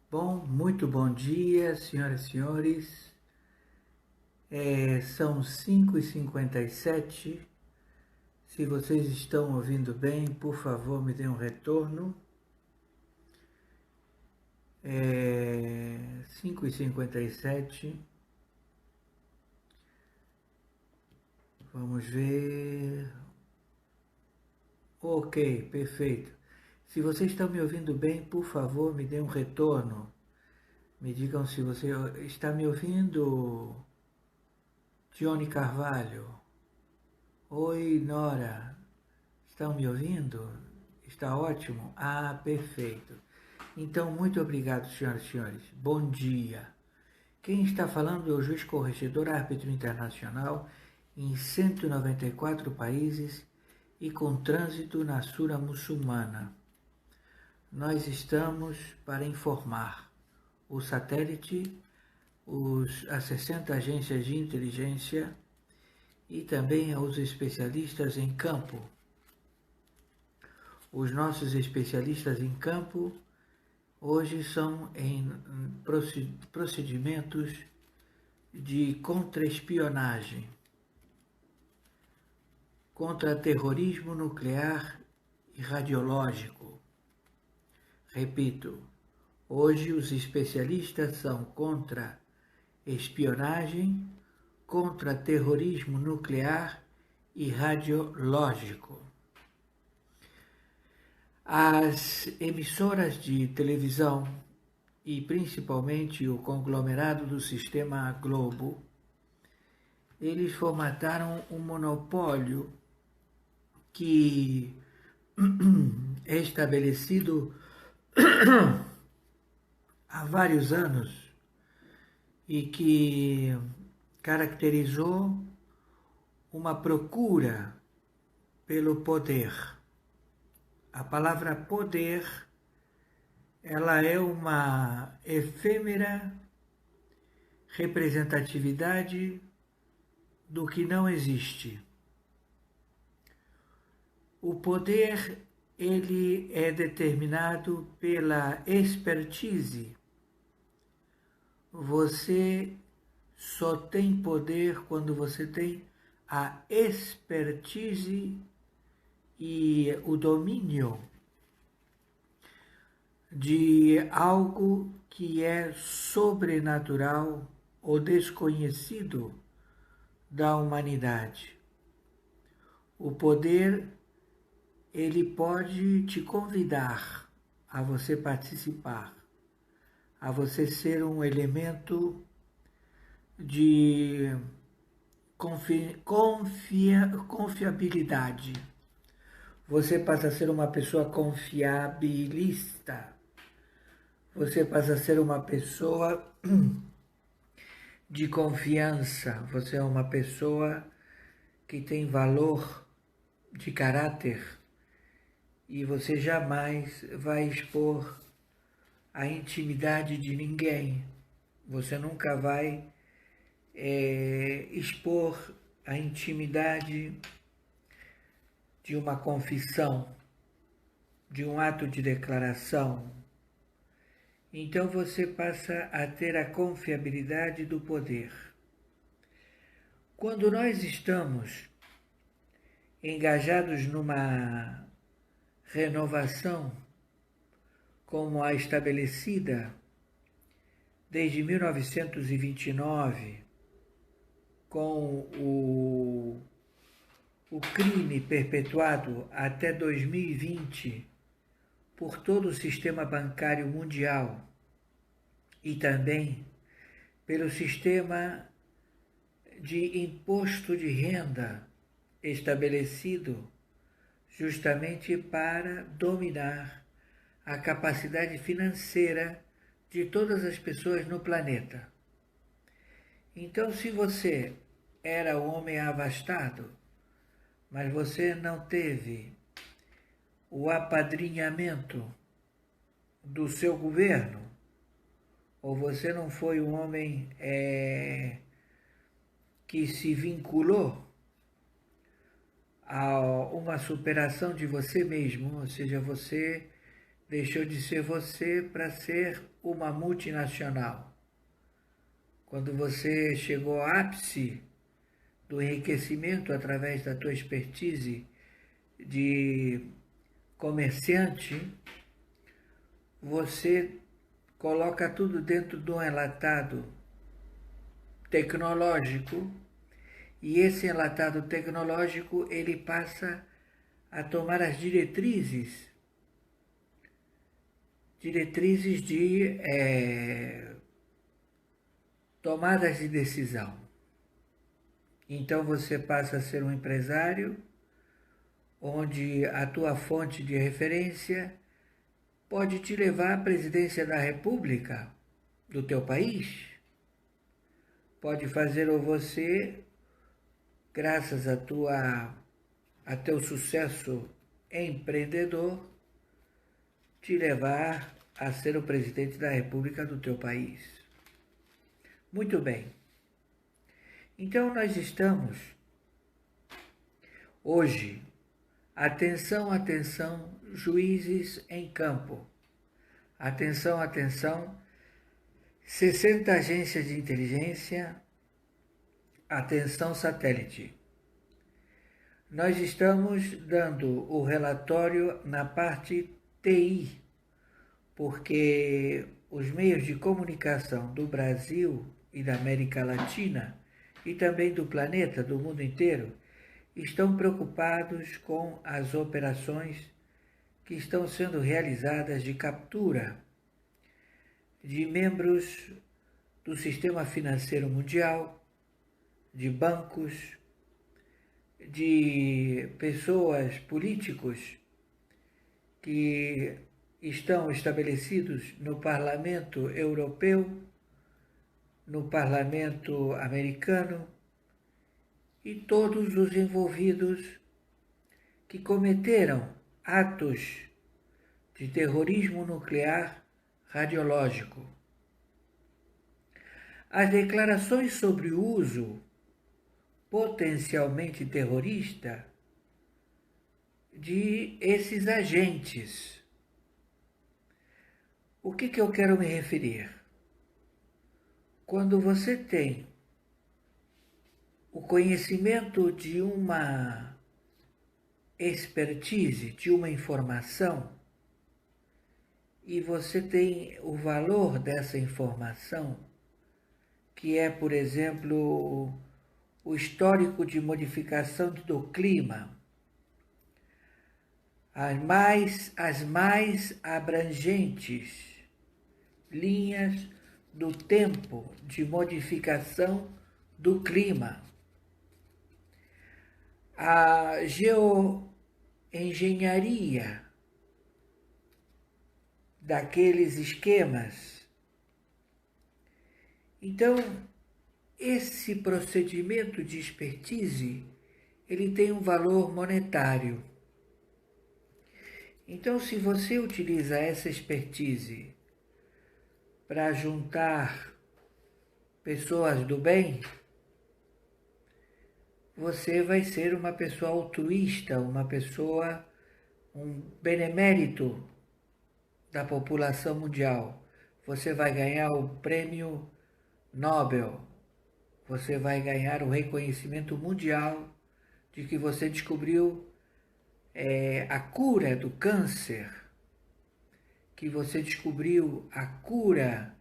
Bom, muito bom dia, senhoras e senhores. São 5h57. Se vocês estão ouvindo bem, por favor, me dêem um retorno. 5h57. Vamos ver. Ok, perfeito. Se vocês estão me ouvindo bem, por favor, me dêem um retorno. Me digam se você está me ouvindo, Johnny Carvalho. Oi, Nora. Estão me ouvindo? Está ótimo? Ah, perfeito. Então, muito obrigado, senhoras e senhores. Bom dia. Quem está falando é o juiz corregedor árbitro internacional em 194 países e com trânsito na Sura muçulmana. Nós estamos para informar o satélite, as 60 agências de inteligência e também aos especialistas em campo. Os nossos especialistas em campo hoje são em procedimentos de contra-espionagem, contra terrorismo nuclear e radiológico. Repito, hoje os especialistas são contra espionagem, contra terrorismo nuclear e radiológico. As emissoras de televisão e principalmente o conglomerado do sistema Globo, eles formataram um monopólio que é estabelecido há vários anos e que caracterizou uma procura pelo poder. A palavra poder, ela é uma efêmera representatividade do que não existe. O poder, ele é determinado pela expertise. Você só tem poder quando você tem a expertise e o domínio de algo que é sobrenatural ou desconhecido da humanidade. O poder, ele pode te convidar a você participar, a você ser um elemento de confiabilidade. Você passa a ser uma pessoa confiabilista. Você passa a ser uma pessoa de confiança. Você é uma pessoa que tem valor de caráter e você jamais vai expor a intimidade de ninguém. Você nunca vai expor a intimidade de uma confissão, de um ato de declaração. Então você passa a ter a confiabilidade do poder. Quando nós estamos engajados numa renovação como a estabelecida desde 1929, com o crime perpetuado até 2020 por todo o sistema bancário mundial e também pelo sistema de imposto de renda estabelecido justamente para dominar a capacidade financeira de todas as pessoas no planeta. Então, se você era um homem abastado, mas você não teve o apadrinhamento do seu governo, ou você não foi um homem que se vinculou a uma superação de você mesmo, ou seja, você deixou de ser você para ser uma multinacional. Quando você chegou ao ápice do enriquecimento através da tua expertise de comerciante, você coloca tudo dentro de um enlatado tecnológico e esse enlatado tecnológico ele passa a tomar as diretrizes de tomadas de decisão. Então você passa a ser um empresário onde a tua fonte de referência pode te levar à presidência da República do teu país, pode fazer você, graças a teu sucesso empreendedor, te levar a ser o presidente da República do teu país. Muito bem. Então nós estamos hoje, atenção, atenção, juízes em campo. Atenção, atenção, 60 agências de inteligência, atenção satélite. Nós estamos dando o relatório na parte TI, porque os meios de comunicação do Brasil e da América Latina e também do planeta, do mundo inteiro, estão preocupados com as operações que estão sendo realizadas de captura de membros do sistema financeiro mundial, de bancos, de pessoas, políticos que estão estabelecidos no Parlamento Europeu, no Parlamento Americano e todos os envolvidos que cometeram atos de terrorismo nuclear radiológico. As declarações sobre o uso potencialmente terrorista de esses agentes. O que eu quero me referir? Quando você tem o conhecimento de uma expertise, de uma informação, e você tem o valor dessa informação, que é, por exemplo, o histórico de modificação do clima, as mais abrangentes linhas do tempo de modificação do clima, a geoengenharia daqueles esquemas. Então, esse procedimento de expertise, ele tem um valor monetário. Então, se você utiliza essa expertise para juntar pessoas do bem, você vai ser uma pessoa altruísta, um benemérito da população mundial. Você vai ganhar o prêmio Nobel, você vai ganhar o reconhecimento mundial de que você descobriu a cura do câncer, que você descobriu a cura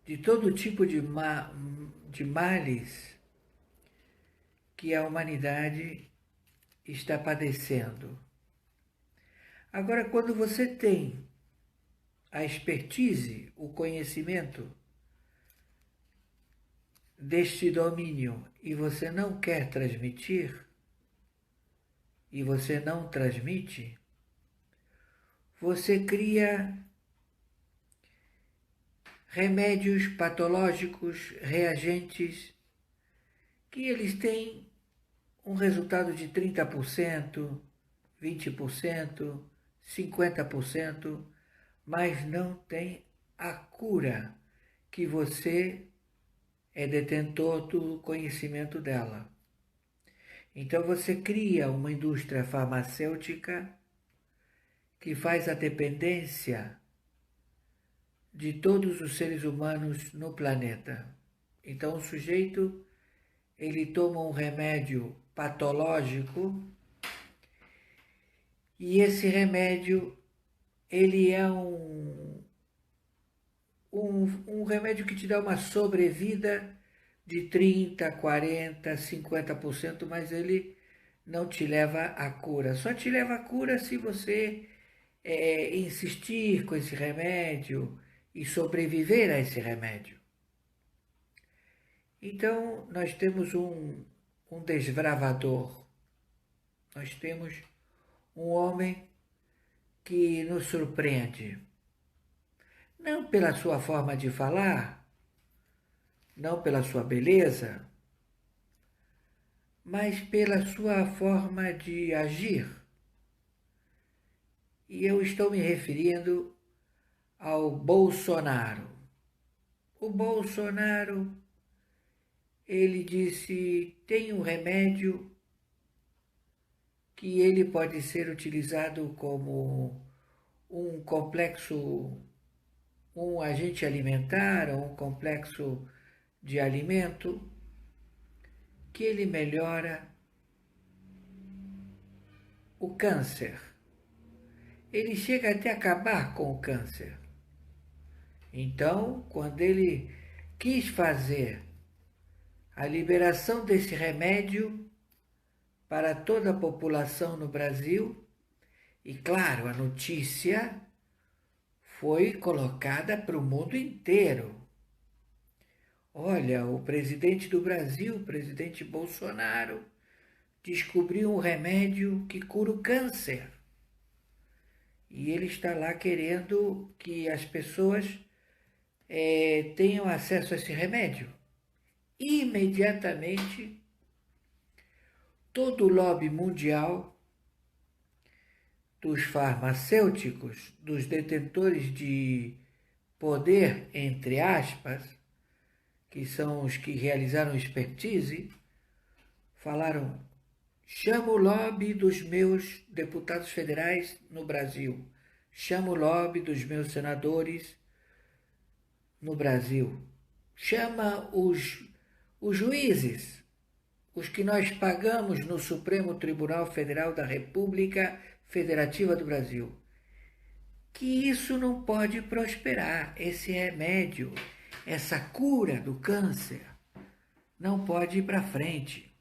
de todo tipo de males que a humanidade está padecendo. Agora, quando você tem a expertise, o conhecimento deste domínio e você não quer transmitir, e você não transmite, você cria remédios patológicos, reagentes, que eles têm um resultado de 30%, 20%, 50%, mas não tem a cura que você é detentor do conhecimento dela. Então você cria uma indústria farmacêutica que faz a dependência de todos os seres humanos no planeta. Então o sujeito, ele toma um remédio patológico e esse remédio, ele é um remédio que te dá uma sobrevida de 30, 40, 50%, mas ele não te leva à cura. Só te leva à cura se você insistir com esse remédio e sobreviver a esse remédio. Então, nós temos um desbravador, nós temos um homem que nos surpreende. Não pela sua forma de falar, não pela sua beleza, mas pela sua forma de agir. E eu estou me referindo ao Bolsonaro. O Bolsonaro, ele disse, tem um remédio que ele pode ser utilizado como um complexo, um agente alimentar ou um complexo de alimento, que ele melhora o câncer. Ele chega até a acabar com o câncer. Então, quando ele quis fazer a liberação desse remédio para toda a população no Brasil, e claro, a notícia foi colocada para o mundo inteiro. Olha, o presidente do Brasil, o presidente Bolsonaro, descobriu um remédio que cura o câncer. E ele está lá querendo que as pessoas tenham acesso a esse remédio. Imediatamente, todo o lobby mundial dos farmacêuticos, dos detentores de poder, entre aspas, que são os que realizaram expertise, falaram: chama o lobby dos meus deputados federais no Brasil, chama o lobby dos meus senadores no Brasil, chama os juízes, os que nós pagamos no Supremo Tribunal Federal da República Federativa do Brasil, que isso não pode prosperar, esse remédio, essa cura do câncer, não pode ir para frente.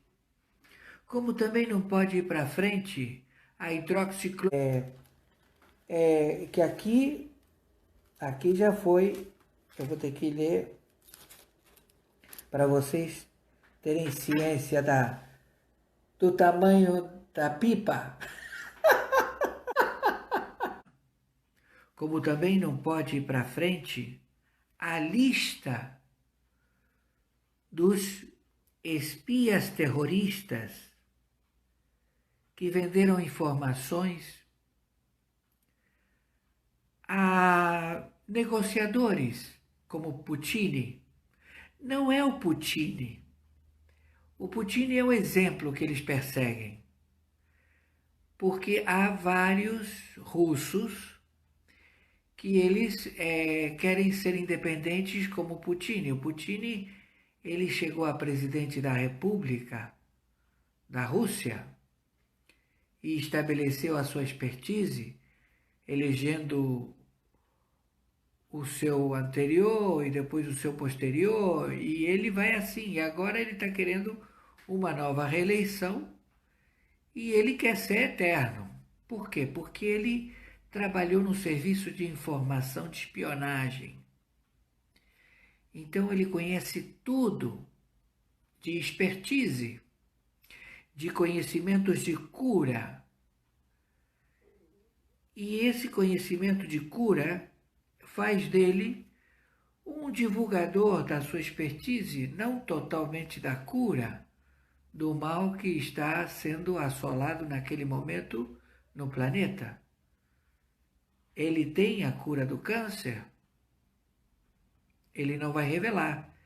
Como também não pode ir para frente a hidroxicloroquina, que aqui já foi, eu vou ter que ler para vocês terem ciência do tamanho da pipa. Como também não pode ir para frente a lista dos espias terroristas que venderam informações a negociadores como Putin. Não é o Putin. O Putin é o exemplo que eles perseguem, porque há vários russos que eles querem ser independentes como o Putin. O Putin, ele chegou a presidente da República da Rússia e estabeleceu a sua expertise, elegendo o seu anterior e depois o seu posterior, e ele vai assim. E agora ele está querendo uma nova reeleição e ele quer ser eterno. Por quê? Porque ele trabalhou no serviço de informação de espionagem. Então ele conhece tudo de expertise, de conhecimentos de cura. E esse conhecimento de cura faz dele um divulgador da sua expertise, não totalmente da cura, do mal que está sendo assolado naquele momento no planeta. Ele tem a cura do câncer? Ele não vai revelar.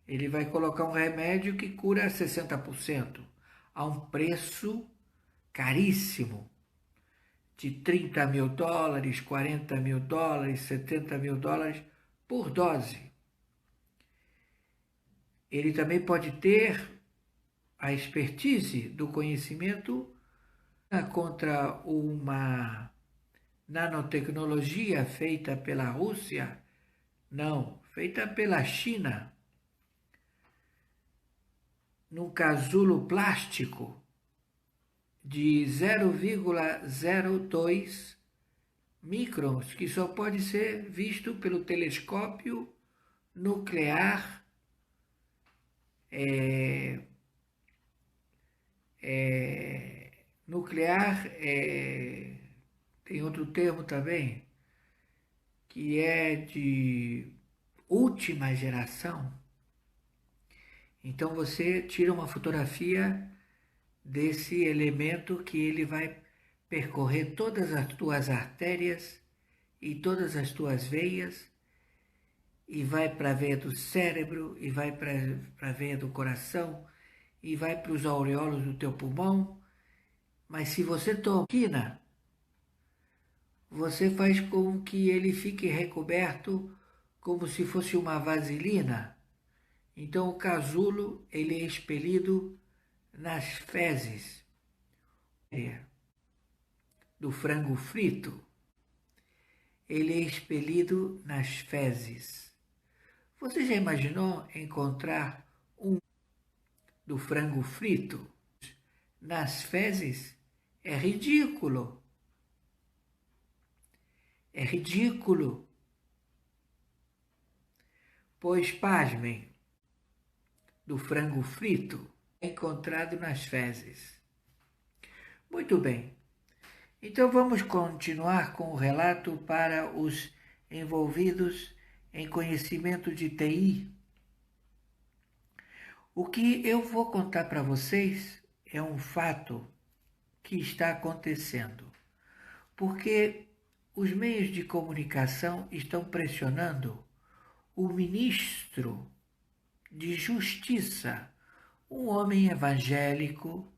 Ele vai colocar um remédio que cura 60%, a um preço caríssimo, de 30 mil dólares, 40 mil dólares, 70 mil dólares por dose. Ele também pode ter a expertise do conhecimento contra uma nanotecnologia feita pela Rússia, não, feita pela China, num casulo plástico de 0,02 microns, que só pode ser visto pelo telescópio nuclear tem outro termo também, que é de última geração. Então você tira uma fotografia desse elemento que ele vai percorrer todas as tuas artérias e todas as tuas veias, e vai para a veia do cérebro, e vai para a veia do coração, e vai para os auréolos do teu pulmão. Mas se você toma quina, você faz com que ele fique recoberto como se fosse uma vaselina. Então o casulo ele é expelido nas fezes do frango frito. Ele é expelido nas fezes. Você já imaginou encontrar um do frango frito nas fezes? É ridículo. É ridículo. Pois, pasmem, do frango frito é encontrado nas fezes. Muito bem. Então vamos continuar com o relato para os envolvidos em conhecimento de TI. O que eu vou contar para vocês é um fato que está acontecendo, porque os meios de comunicação estão pressionando o ministro de Justiça, um homem evangélico,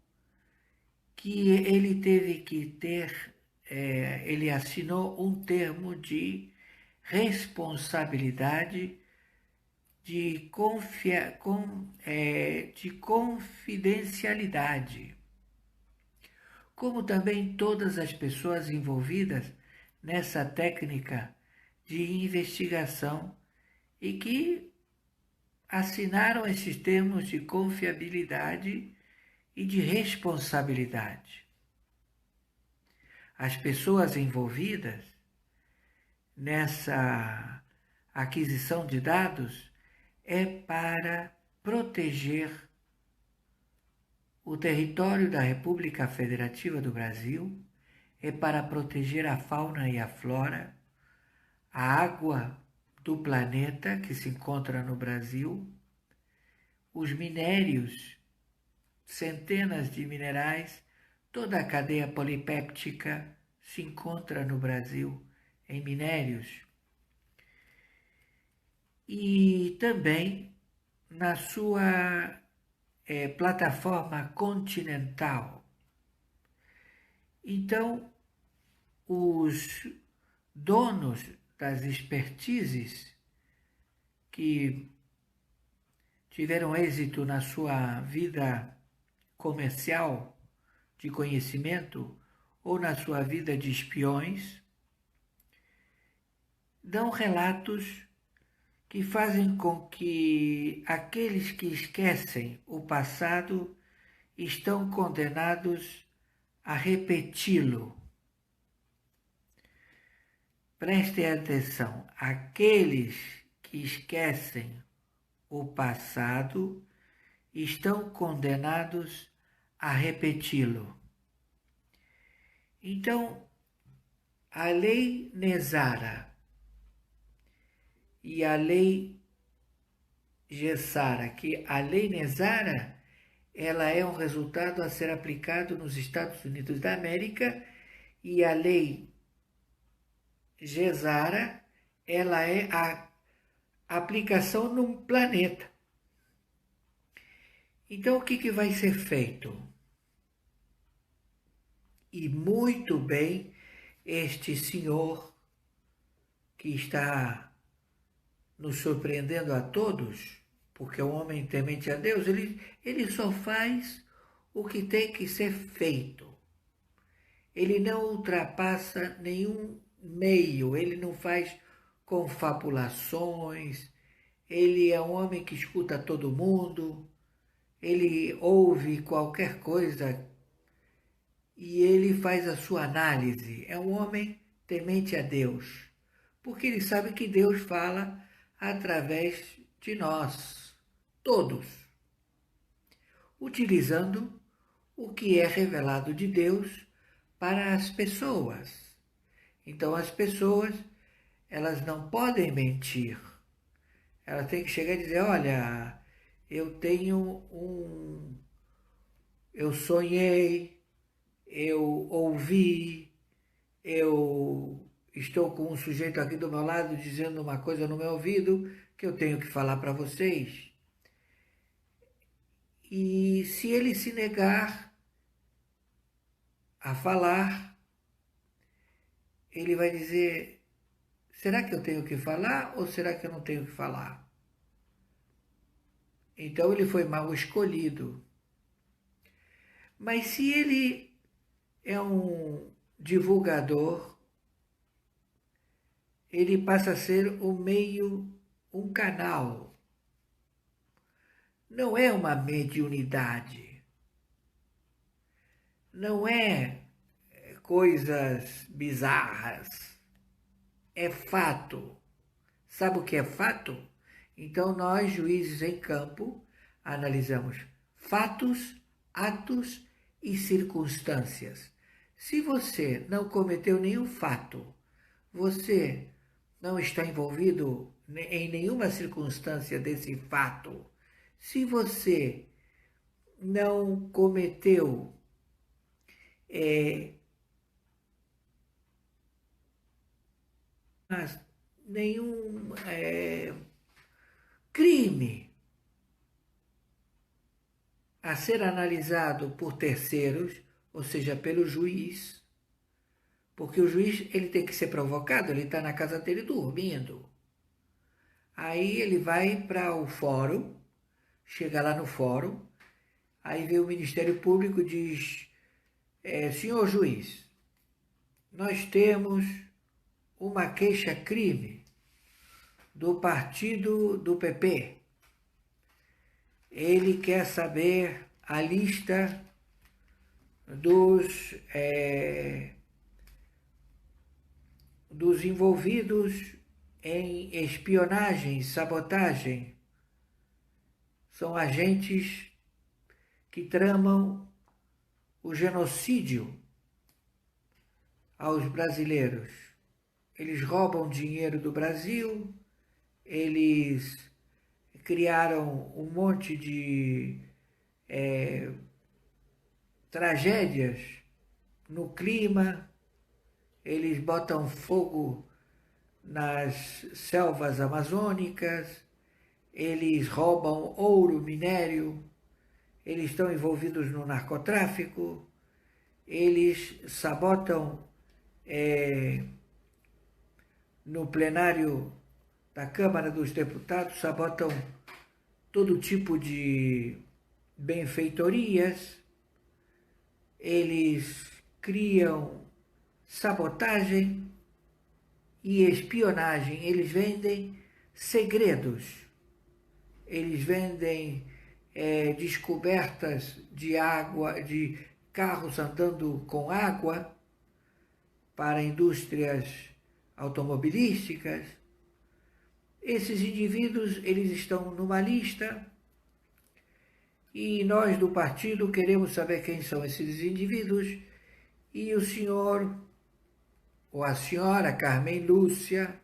que ele teve que ter, ele assinou um termo de responsabilidade de confidencialidade, como também todas as pessoas envolvidas nessa técnica de investigação e que assinaram esses termos de confiabilidade e de responsabilidade. As pessoas envolvidas nessa aquisição de dados é para proteger o território da República Federativa do Brasil, é para proteger a fauna e a flora, a água do planeta que se encontra no Brasil, os minérios, centenas de minerais, toda a cadeia polipéptica se encontra no Brasil em minérios. E também na sua plataforma continental. Então, os donos das expertises que tiveram êxito na sua vida comercial de conhecimento ou na sua vida de espiões, dão relatos que fazem com que aqueles que esquecem o passado estão condenados a repeti-lo. Prestem atenção, aqueles que esquecem o passado estão condenados a repeti-lo. Então, a lei Nesara e a lei Gessara, que a lei Nesara ela é um resultado a ser aplicado nos Estados Unidos da América, e a lei Gessara ela é a aplicação num planeta. Então, o que vai ser feito? E muito bem este senhor que está nos surpreendendo a todos, porque é um homem temente a Deus, ele só faz o que tem que ser feito. Ele não ultrapassa nenhum meio, ele não faz confabulações, ele é um homem que escuta todo mundo, ele ouve qualquer coisa e ele faz a sua análise. É um homem temente a Deus, porque ele sabe que Deus fala através de nós, todos, utilizando o que é revelado de Deus para as pessoas. Então as pessoas, elas não podem mentir. Elas têm que chegar e dizer, olha, eu sonhei, eu ouvi, eu estou com um sujeito aqui do meu lado dizendo uma coisa no meu ouvido que eu tenho que falar para vocês. E se ele se negar a falar, ele vai dizer, será que eu tenho que falar ou será que eu não tenho que falar? Então ele foi mal escolhido. Mas se ele é um divulgador, ele passa a ser o meio, um canal. Não é uma mediunidade. Não é coisas bizarras. É fato. Sabe o que é fato? Então nós, juízes em campo, analisamos fatos, atos e circunstâncias. Se você não cometeu nenhum fato, você não está envolvido em nenhuma circunstância desse fato, se você não cometeu nenhum crime a ser analisado por terceiros, ou seja, pelo juiz, porque o juiz ele tem que ser provocado, ele está na casa dele dormindo. Aí ele vai para o fórum, chega lá no fórum, aí vem o Ministério Público e diz, senhor juiz, nós temos uma queixa-crime do partido do PP. Ele quer saber a lista dos envolvidos em espionagem, sabotagem. São agentes que tramam o genocídio aos brasileiros. Eles roubam dinheiro do Brasil, eles criaram um monte de tragédias no clima, eles botam fogo nas selvas amazônicas, eles roubam ouro, minério, eles estão envolvidos no narcotráfico, eles sabotam no plenário da Câmara dos Deputados, sabotam todo tipo de benfeitorias, eles criam sabotagem e espionagem, eles vendem segredos, eles vendem descobertas de água, de carros andando com água para indústrias automobilísticas. Esses indivíduos, eles estão numa lista e nós do partido queremos saber quem são esses indivíduos e o senhor ou a senhora Carmen Lúcia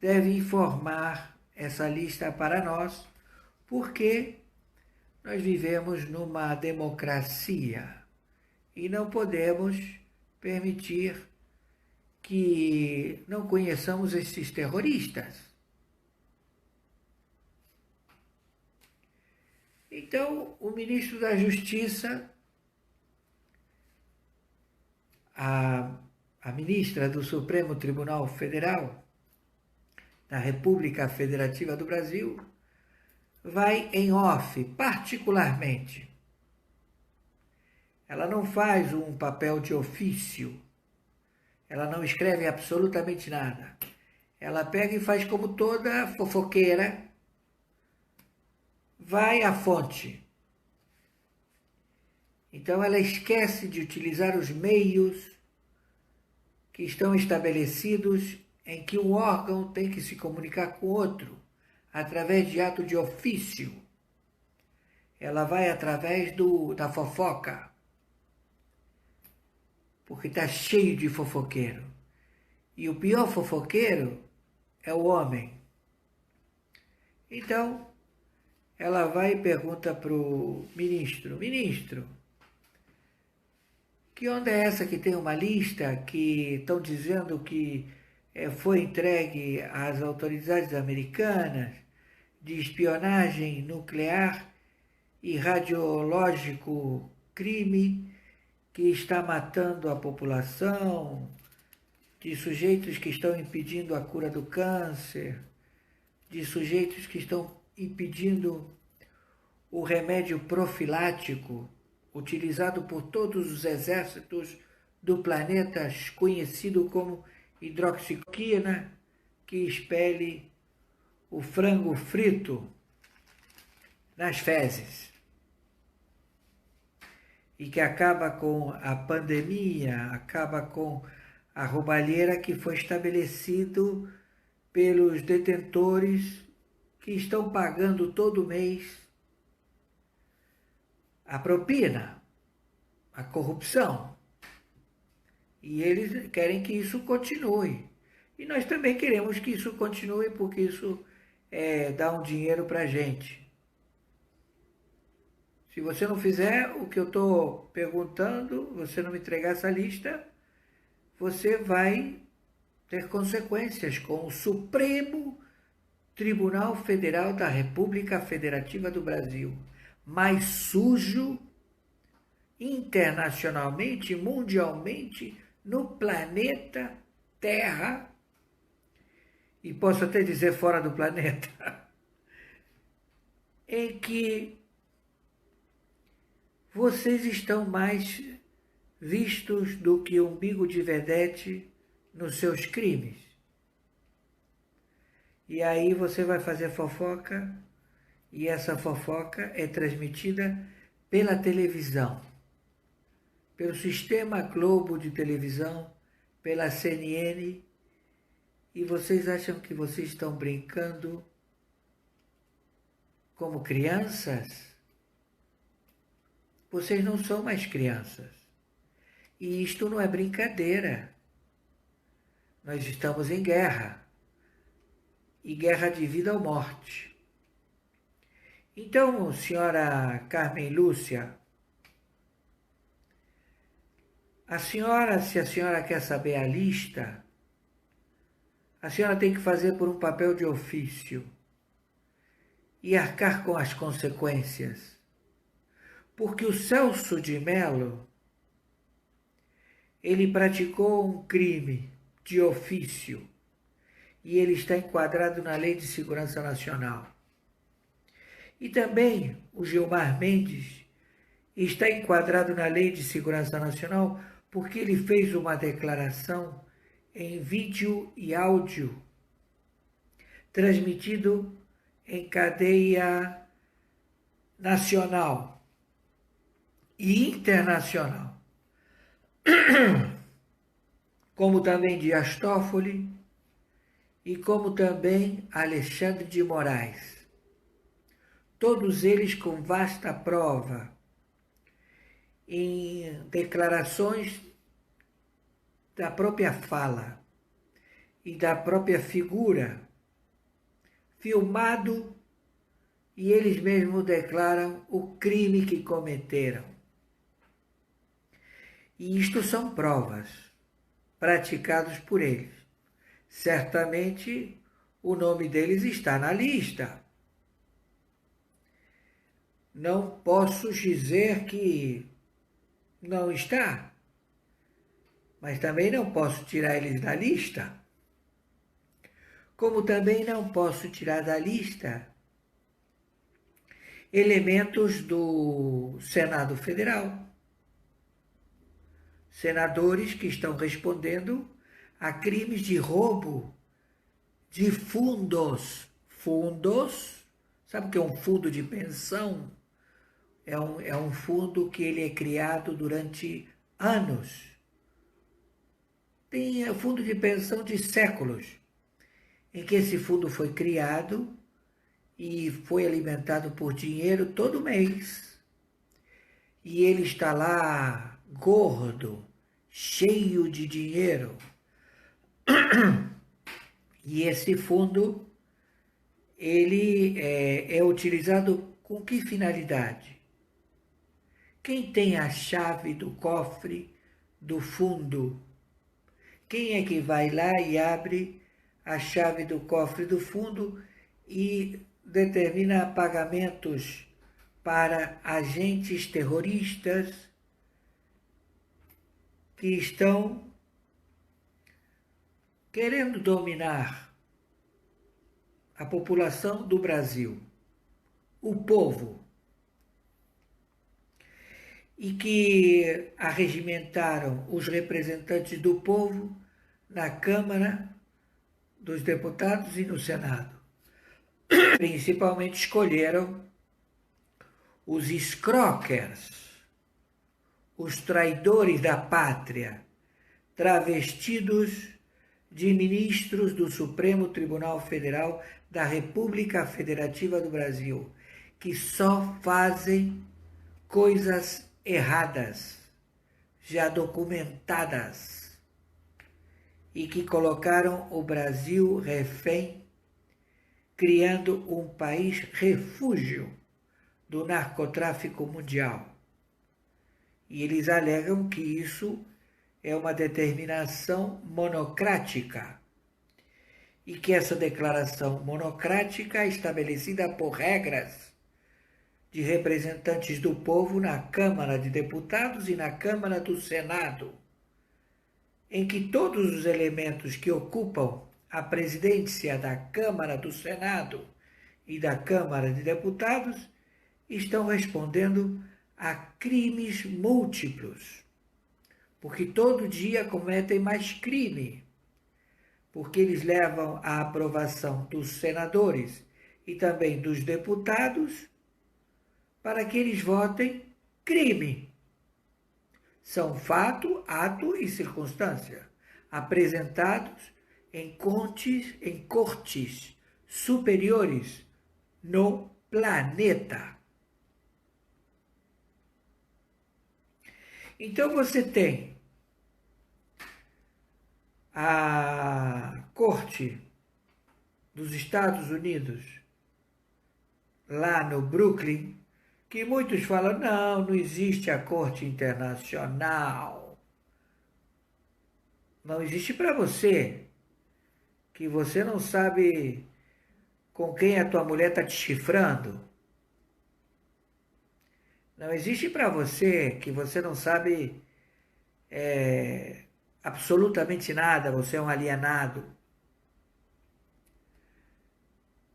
deve informar essa lista para nós, porque nós vivemos numa democracia e não podemos permitir que não conheçamos esses terroristas. Então, o ministro da Justiça, a ministra do Supremo Tribunal Federal da República Federativa do Brasil, vai em off, particularmente. Ela não faz um papel de ofício, ela não escreve absolutamente nada. Ela pega e faz como toda fofoqueira, vai à fonte. Então ela esquece de utilizar os meios que estão estabelecidos em que um órgão tem que se comunicar com outro, através de ato de ofício. Ela vai através da fofoca, porque está cheio de fofoqueiro. E o pior fofoqueiro é o homem. Então, ela vai e pergunta para o ministro: ministro, que onda é essa que tem uma lista que estão dizendo que foi entregue às autoridades americanas de espionagem nuclear e radiológico crime que está matando a população, de sujeitos que estão impedindo a cura do câncer, de sujeitos que estão impedindo o remédio profilático utilizado por todos os exércitos do planeta, conhecido como hidroxicloroquina, que expele o frango frito nas fezes e que acaba com a pandemia, acaba com a roubalheira que foi estabelecido pelos detentores que estão pagando todo mês a propina, a corrupção. E eles querem que isso continue. E nós também queremos que isso continue, porque isso dá um dinheiro para a gente. Se você não fizer o que eu estou perguntando, você não me entregar essa lista, você vai ter consequências com o Supremo Tribunal Federal da República Federativa do Brasil, mais sujo internacionalmente, mundialmente, no planeta Terra, e posso até dizer fora do planeta, em que vocês estão mais vistos do que umbigo de vedete nos seus crimes. E aí você vai fazer fofoca, e essa fofoca é transmitida pela televisão, pelo Sistema Globo de televisão, pela CNN, e vocês acham que vocês estão brincando como crianças? Vocês não são mais crianças. E isto não é brincadeira. Nós estamos em guerra. E guerra de vida ou morte. Então, senhora Carmen Lúcia, se a senhora quer saber a lista, a senhora tem que fazer por um papel de ofício e arcar com as consequências. Porque o Celso de Mello, ele praticou um crime de ofício e ele está enquadrado na Lei de Segurança Nacional. E também o Gilmar Mendes está enquadrado na Lei de Segurança Nacional porque ele fez uma declaração em vídeo e áudio transmitido em cadeia nacional e internacional, como também Dias Toffoli e como também Alexandre de Moraes. Todos eles com vasta prova em declarações da própria fala e da própria figura, filmado, e eles mesmos declaram o crime que cometeram. E isto são provas praticadas por eles. Certamente o nome deles está na lista. Não posso dizer que não está. mas também não posso tirar eles da lista, como também não posso tirar da lista elementos do Senado Federal, senadores que estão respondendo a crimes de roubo de fundos. Fundos, sabe o que é um fundo de pensão? É um fundo que ele é criado durante anos. Tem fundo de pensão de séculos, em que esse fundo foi criado e foi alimentado por dinheiro todo mês. E ele está lá gordo, cheio de dinheiro. E esse fundo, ele é utilizado com que finalidade? Quem tem a chave do cofre do fundo? Quem é que vai lá e abre a chave do cofre do fundo e determina pagamentos para agentes terroristas que estão querendo dominar a população do Brasil, o povo, e que arregimentaram os representantes do povo na Câmara dos Deputados e no Senado. Principalmente escolheram os escroquers, os traidores da pátria, travestidos de ministros do Supremo Tribunal Federal da República Federativa do Brasil, que só fazem coisas erradas, já documentadas, e que colocaram o Brasil refém, criando um país refúgio do narcotráfico mundial. E eles alegam que isso é uma determinação monocrática e que essa declaração monocrática é estabelecida por regras de representantes do povo na Câmara de Deputados e na Câmara do Senado, em que todos os elementos que ocupam a presidência da Câmara do Senado e da Câmara de Deputados estão respondendo a crimes múltiplos, porque todo dia cometem mais crime, porque eles levam à aprovação dos senadores e também dos deputados para que eles votem crime. São fato, ato e circunstância apresentados em cortes superiores no planeta. Então você tem a Corte dos Estados Unidos, lá no Brooklyn, que muitos falam, não existe a Corte Internacional. Não existe para você, que você não sabe com quem a tua mulher está te chifrando. Não existe para você, que você não sabe absolutamente nada, você é um alienado.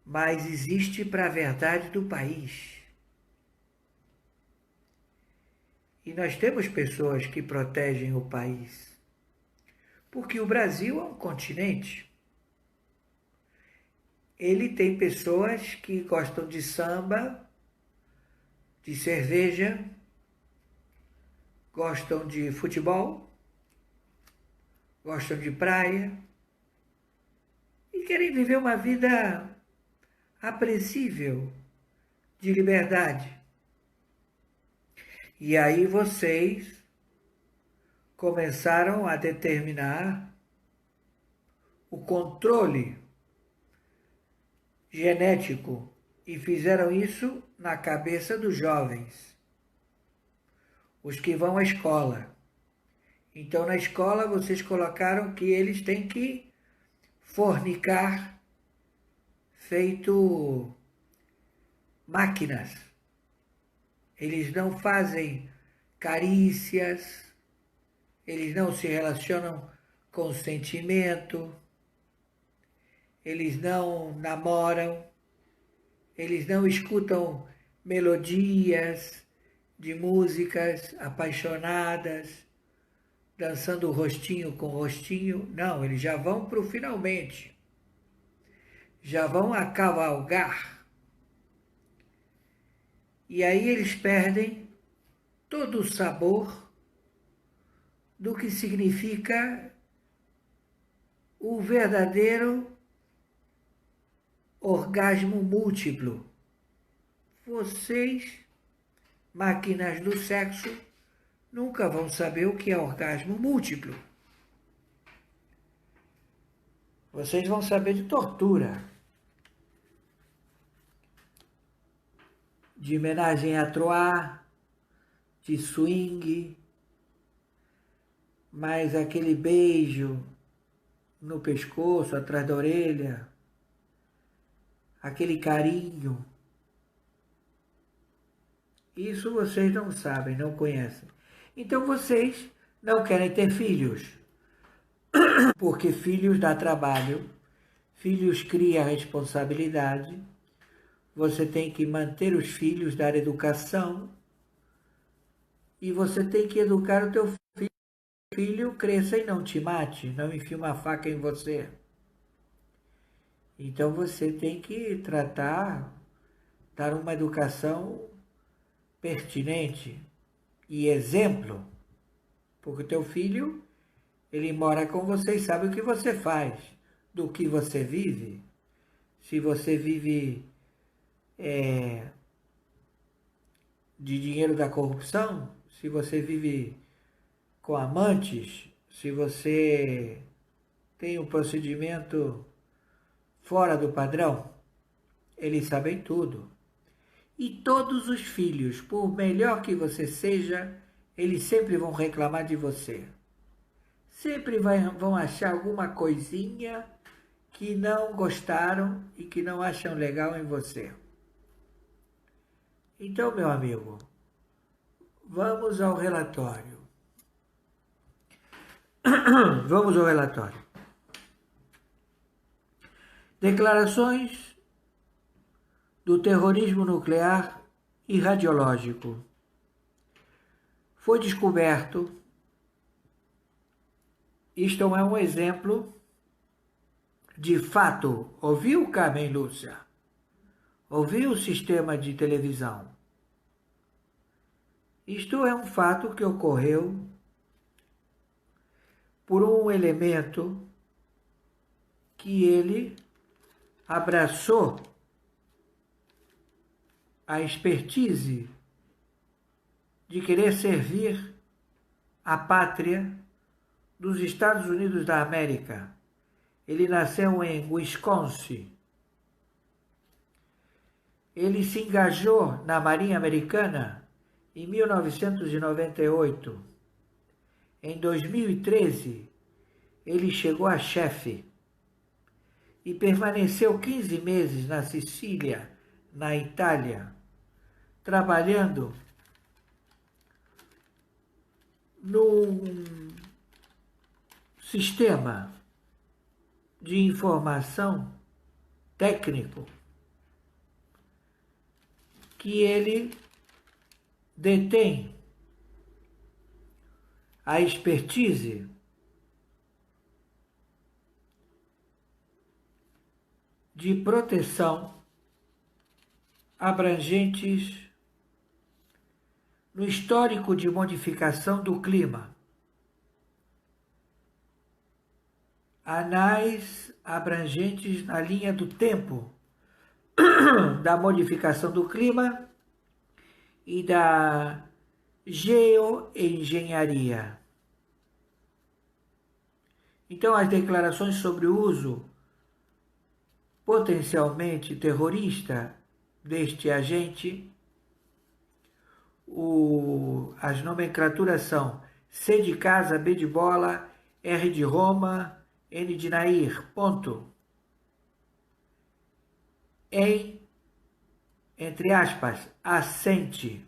Mas existe para a verdade do país. E nós temos pessoas que protegem o país. Porque o Brasil é um continente. Ele tem pessoas que gostam de samba, de cerveja, gostam de futebol, gostam de praia e querem viver uma vida apreciável, de liberdade. E aí vocês começaram a determinar o controle genético e fizeram isso na cabeça dos jovens, os que vão à escola. Então, na escola, vocês colocaram que eles têm que fornicar feito máquinas. Eles não fazem carícias, eles não se relacionam com sentimento, eles não namoram, eles não escutam melodias de músicas apaixonadas, dançando rostinho com rostinho. Não, eles já vão para o finalmente, já vão a cavalgar. E aí eles perdem todo o sabor do que significa o verdadeiro orgasmo múltiplo. Vocês, máquinas do sexo, nunca vão saber o que é orgasmo múltiplo. Vocês vão saber de tortura, de homenagem à Troá, de swing, mas aquele beijo no pescoço, atrás da orelha, aquele carinho, isso vocês não sabem, não conhecem. Então vocês não querem ter filhos, porque filhos dá trabalho, filhos cria responsabilidade, você tem que manter os filhos, dar educação, e você tem que educar o teu filho, cresça e não te mate, não enfie uma faca em você. Então você tem que tratar, dar uma educação pertinente e exemplo, porque o teu filho, ele mora com você e sabe o que você faz, do que você vive. Se você vive de dinheiro da corrupção, se você vive com amantes, se você tem um procedimento fora do padrão, eles sabem tudo. E todos os filhos, por melhor que você seja, eles sempre vão reclamar de você. Sempre vão achar alguma coisinha que não gostaram e que não acham legal em você. Então, meu amigo, vamos ao relatório. Vamos ao relatório. Declarações do terrorismo nuclear e radiológico. Foi descoberto, isto é um exemplo de fato. Ouviu, Carmen Lúcia? Ouviu o sistema de televisão? Isto é um fato que ocorreu por um elemento que ele abraçou a expertise de querer servir a pátria dos Estados Unidos da América. Ele nasceu em Wisconsin. Ele se engajou na Marinha Americana em 1998. Em 2013, ele chegou a chefe e permaneceu 15 meses na Sicília, na Itália, trabalhando num sistema de informação técnico que ele detém a expertise de proteção abrangentes no histórico de modificação do clima, anais abrangentes na linha do tempo da modificação do clima e da geoengenharia. Então, as declarações sobre o uso potencialmente terrorista deste agente, as nomenclaturas são C de casa, B de bola, R de Roma, N de Nair, ponto. Entre aspas, assente.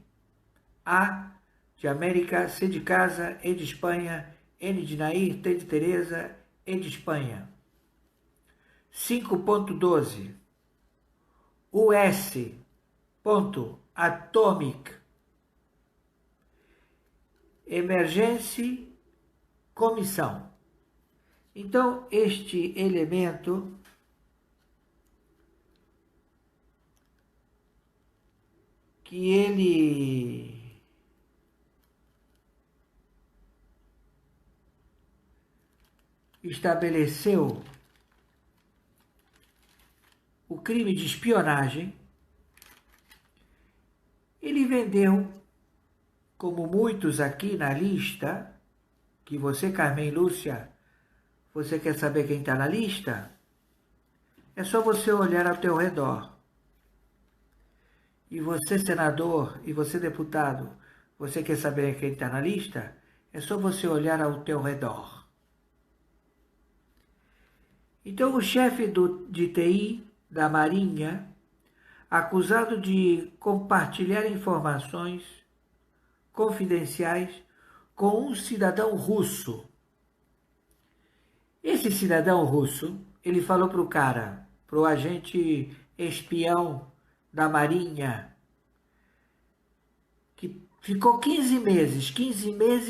A de América, C de casa, E de Espanha, N de Nair, T de Teresa, E de Espanha. 5.12. US. Atomic. Emergência Comissão. Então, este elemento que ele estabeleceu o crime de espionagem, ele vendeu, como muitos aqui na lista, que você, Carmen Lúcia, você quer saber quem está na lista? É só você olhar ao teu redor. E você, senador, e você, deputado, você quer saber quem está na lista? É só você olhar ao teu redor. Então, o chefe de TI da Marinha, acusado de compartilhar informações confidenciais com um cidadão russo. Esse cidadão russo, ele falou para o cara, para o agente espião da Marinha, que ficou 15 meses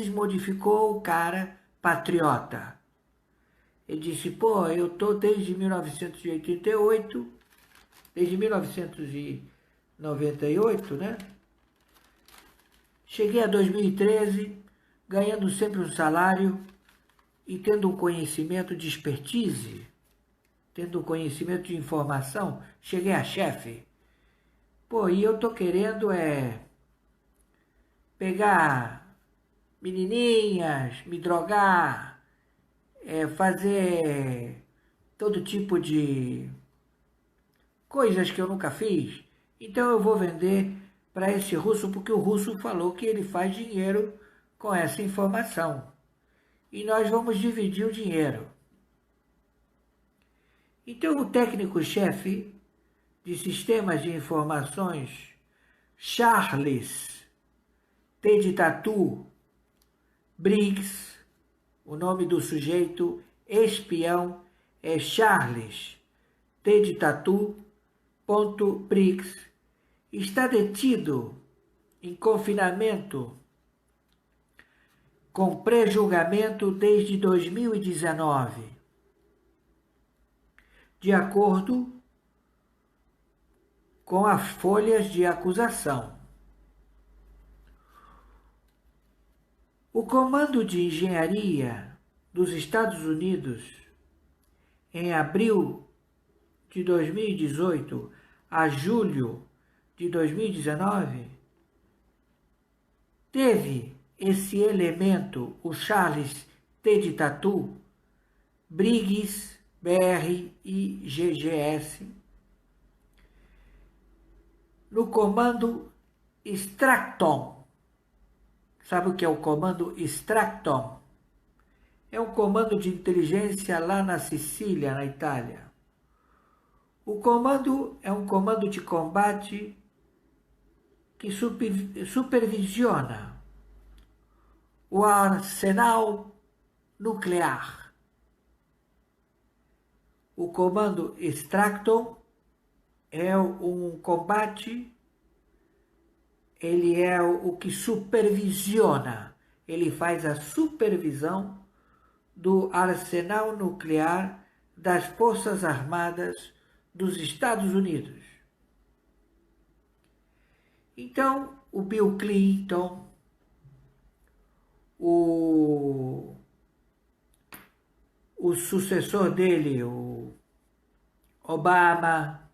modificou o cara patriota. Ele disse, pô, eu estou desde 1988, desde 1998, né? Cheguei a 2013, ganhando sempre um salário e tendo um conhecimento de expertise, tendo um conhecimento de informação, cheguei a chefe. Pô, e eu tô querendo pegar menininhas, me drogar, fazer todo tipo de coisas que eu nunca fiz. Então eu vou vender para esse russo, porque o russo falou que ele faz dinheiro com essa informação. E nós vamos dividir o dinheiro. Então o técnico-chefe de sistemas de informações, Charles T de Tatu Briggs, o nome do sujeito espião é Charles T de Tatu Briggs, está detido em confinamento com pré-julgamento desde 2019, de acordo com as folhas de acusação. O Comando de Engenharia dos Estados Unidos, em abril de 2018 a julho de 2019, teve esse elemento, o Charles T de Tatu, Briggs, BR e GGS, no comando Extracton. Sabe o que é o comando Extracton? É um comando de inteligência lá na Sicília, na Itália. O comando é um comando de combate que supervisiona o arsenal nuclear. O comando Extracton é um combate, ele é o que supervisiona, ele faz a supervisão do arsenal nuclear das Forças Armadas dos Estados Unidos. Então, o Bill Clinton, o sucessor dele, o Obama,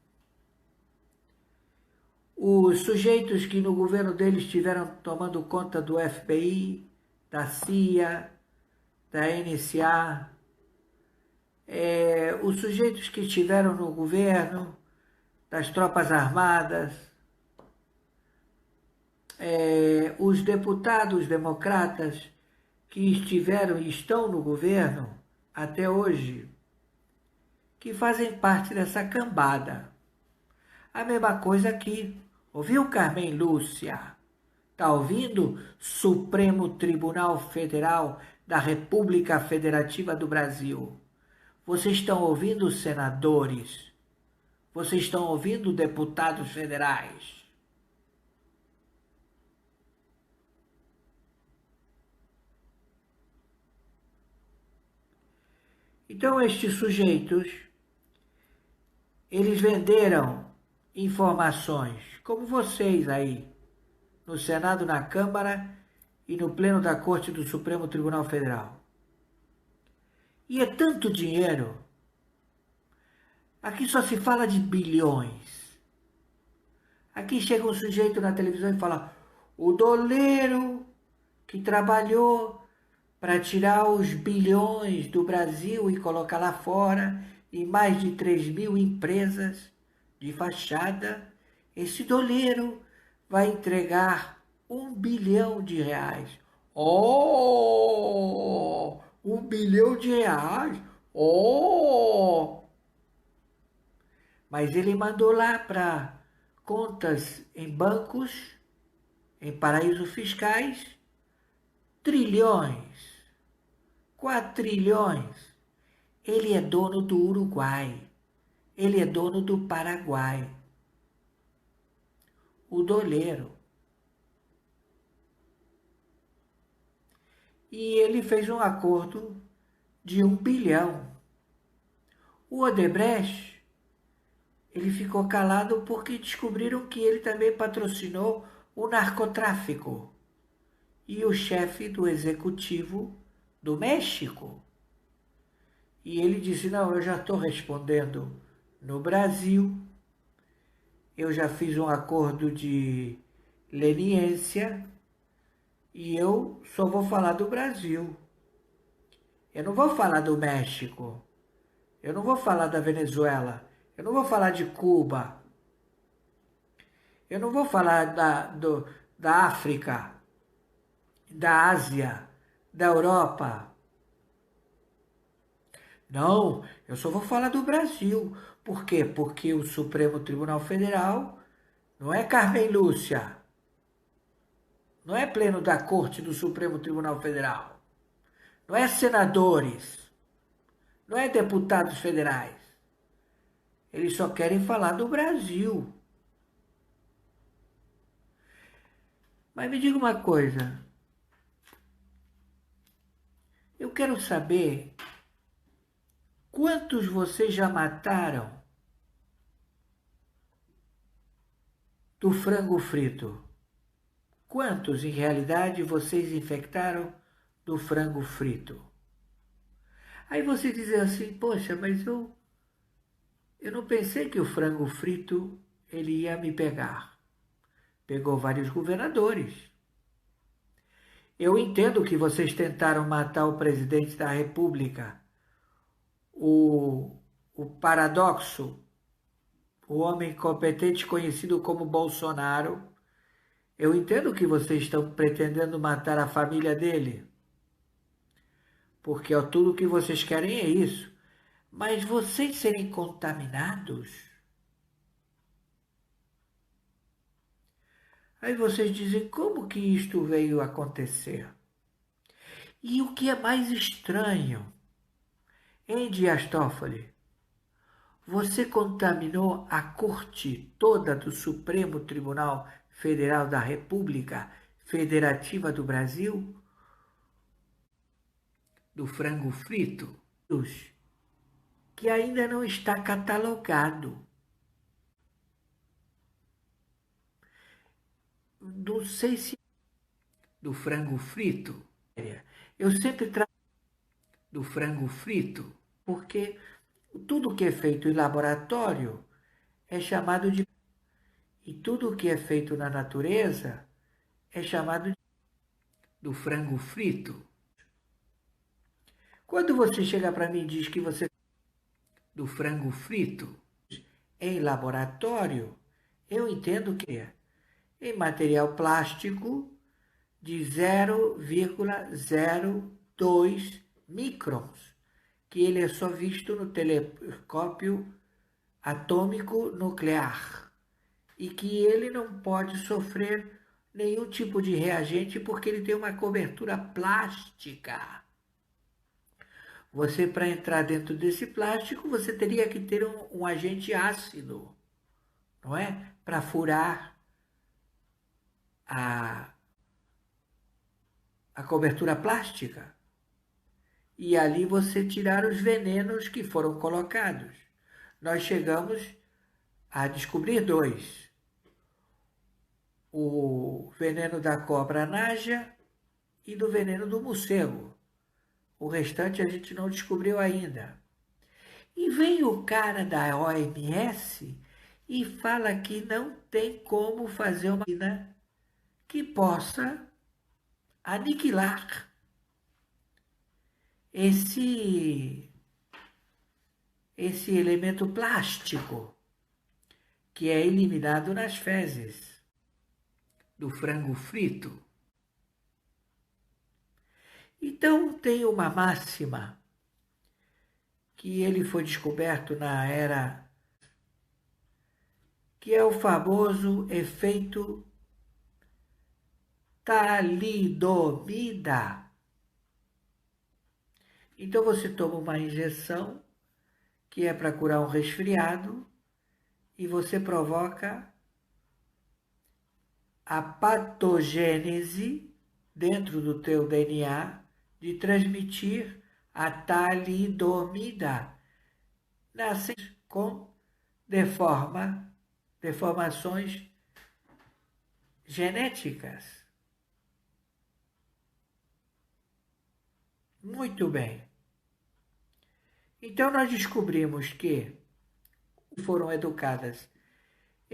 os sujeitos que no governo deles estiveram tomando conta do FBI, da CIA, da NSA, os sujeitos que estiveram no governo, das tropas armadas, os deputados democratas que estiveram e estão no governo até hoje, que fazem parte dessa cambada. A mesma coisa aqui. Ouviu, Carmen Lúcia? Está ouvindo? Supremo Tribunal Federal da República Federativa do Brasil. Vocês estão ouvindo, senadores? Vocês estão ouvindo, deputados federais? Então, estes sujeitos, eles venderam informações, como vocês aí, no Senado, na Câmara e no Pleno da Corte do Supremo Tribunal Federal. E é tanto dinheiro. Aqui só se fala de bilhões. Aqui chega um sujeito na televisão e fala: o doleiro que trabalhou para tirar os bilhões do Brasil e colocar lá fora em mais de 3.000 empresas de fachada, esse doleiro vai entregar R$ 1 bilhão. Oh! R$ 1 bilhão! Oh! Mas ele mandou lá para contas em bancos, em paraísos fiscais, trilhões, quatrilhões. Ele é dono do Uruguai, ele é dono do Paraguai, o doleiro. E ele fez um acordo de 1 bilhão. O Odebrecht, ele ficou calado porque descobriram que ele também patrocinou o narcotráfico. E o chefe do executivo do México. E ele disse: não, eu já estou respondendo no Brasil, eu já fiz um acordo de leniência e eu só vou falar do Brasil. Eu não vou falar do México, eu não vou falar da Venezuela, eu não vou falar de Cuba, eu não vou falar da África, da Ásia, da Europa. Não, eu só vou falar do Brasil. Por quê? Porque o Supremo Tribunal Federal não é Carmen Lúcia, não é pleno da Corte do Supremo Tribunal Federal, não é senadores, não é deputados federais. Eles só querem falar do Brasil. Mas me diga uma coisa, eu quero saber quantos vocês já mataram do frango frito? Quantos, em realidade, vocês infectaram do frango frito? Aí você diz assim: poxa, mas eu não pensei que o frango frito ele ia me pegar. Pegou vários governadores. Eu entendo que vocês tentaram matar o presidente da República, o paradoxo, o homem competente conhecido como Bolsonaro. Eu entendo que vocês estão pretendendo matar a família dele, porque tudo que vocês querem é isso. Mas vocês serem contaminados, aí vocês dizem: como que isto veio acontecer? E o que é mais estranho, hein, Dias Toffoli? Você contaminou a corte toda do Supremo Tribunal Federal da República Federativa do Brasil, do frango frito, que ainda não está catalogado. Não sei se do frango frito. Eu sempre trago do frango frito, porque tudo que é feito em laboratório é chamado de... E tudo que é feito na natureza é chamado do frango frito. Quando você chega para mim e diz que você do frango frito em laboratório, eu entendo que é em material plástico de 0,02 microns, que ele é só visto no telescópio atômico nuclear e que ele não pode sofrer nenhum tipo de reagente porque ele tem uma cobertura plástica. Você, para entrar dentro desse plástico, você teria que ter um agente ácido, não é? Para furar a, a cobertura plástica. E ali você tirar os venenos que foram colocados. Nós chegamos a descobrir dois: o veneno da cobra naja e do veneno do morcego. O restante a gente não descobriu ainda. E vem o cara da OMS e fala que não tem como fazer uma vacina que possa aniquilar esse elemento plástico que é eliminado nas fezes do frango frito. Então tem uma máxima que ele foi descoberto na era, que é o famoso efeito talidomida. Então você toma uma injeção que é para curar um resfriado e você provoca a patogênese dentro do teu DNA de transmitir a talidomida, nascem com deformações genéticas. Muito bem. Então nós descobrimos que foram educadas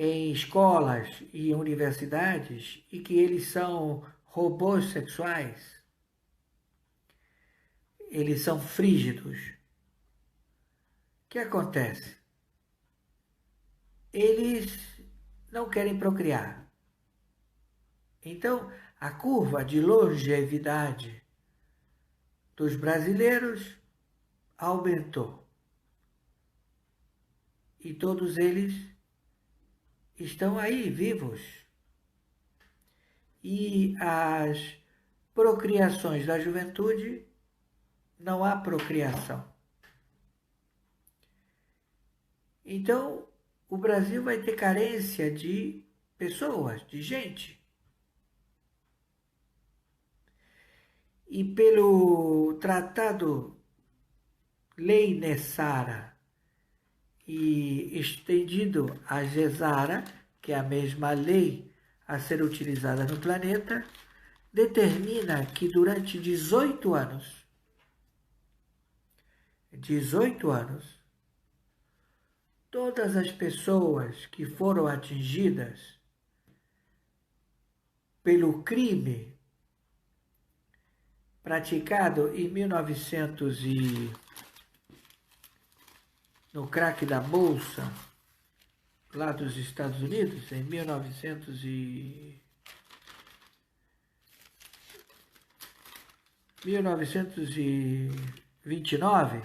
em escolas e universidades e que eles são robôs sexuais, eles são frígidos. O que acontece? Eles não querem procriar. Então, a curva de longevidade dos brasileiros aumentou. E todos eles estão aí vivos. E as procriações da juventude, não há procriação. Então, o Brasil vai ter carência de pessoas, de gente. E pelo Tratado Lei Nessara e estendido a GESARA, que é a mesma lei a ser utilizada no planeta, determina que durante 18 anos, todas as pessoas que foram atingidas pelo crime praticado em 1900 no crack da Bolsa, lá dos Estados Unidos, em 1929,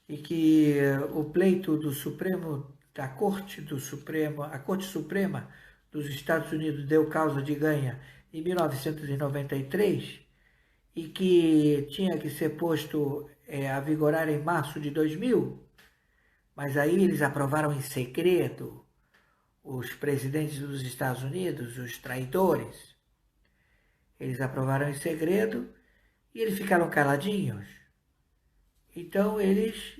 e que o pleito do Supremo, da Corte do Supremo, a Corte Suprema dos Estados Unidos deu causa de ganha em 1993 e que tinha que ser posto a vigorar em março de 2000, mas aí eles aprovaram em segredo, os presidentes dos Estados Unidos, os traidores, eles aprovaram em segredo e eles ficaram caladinhos. Então eles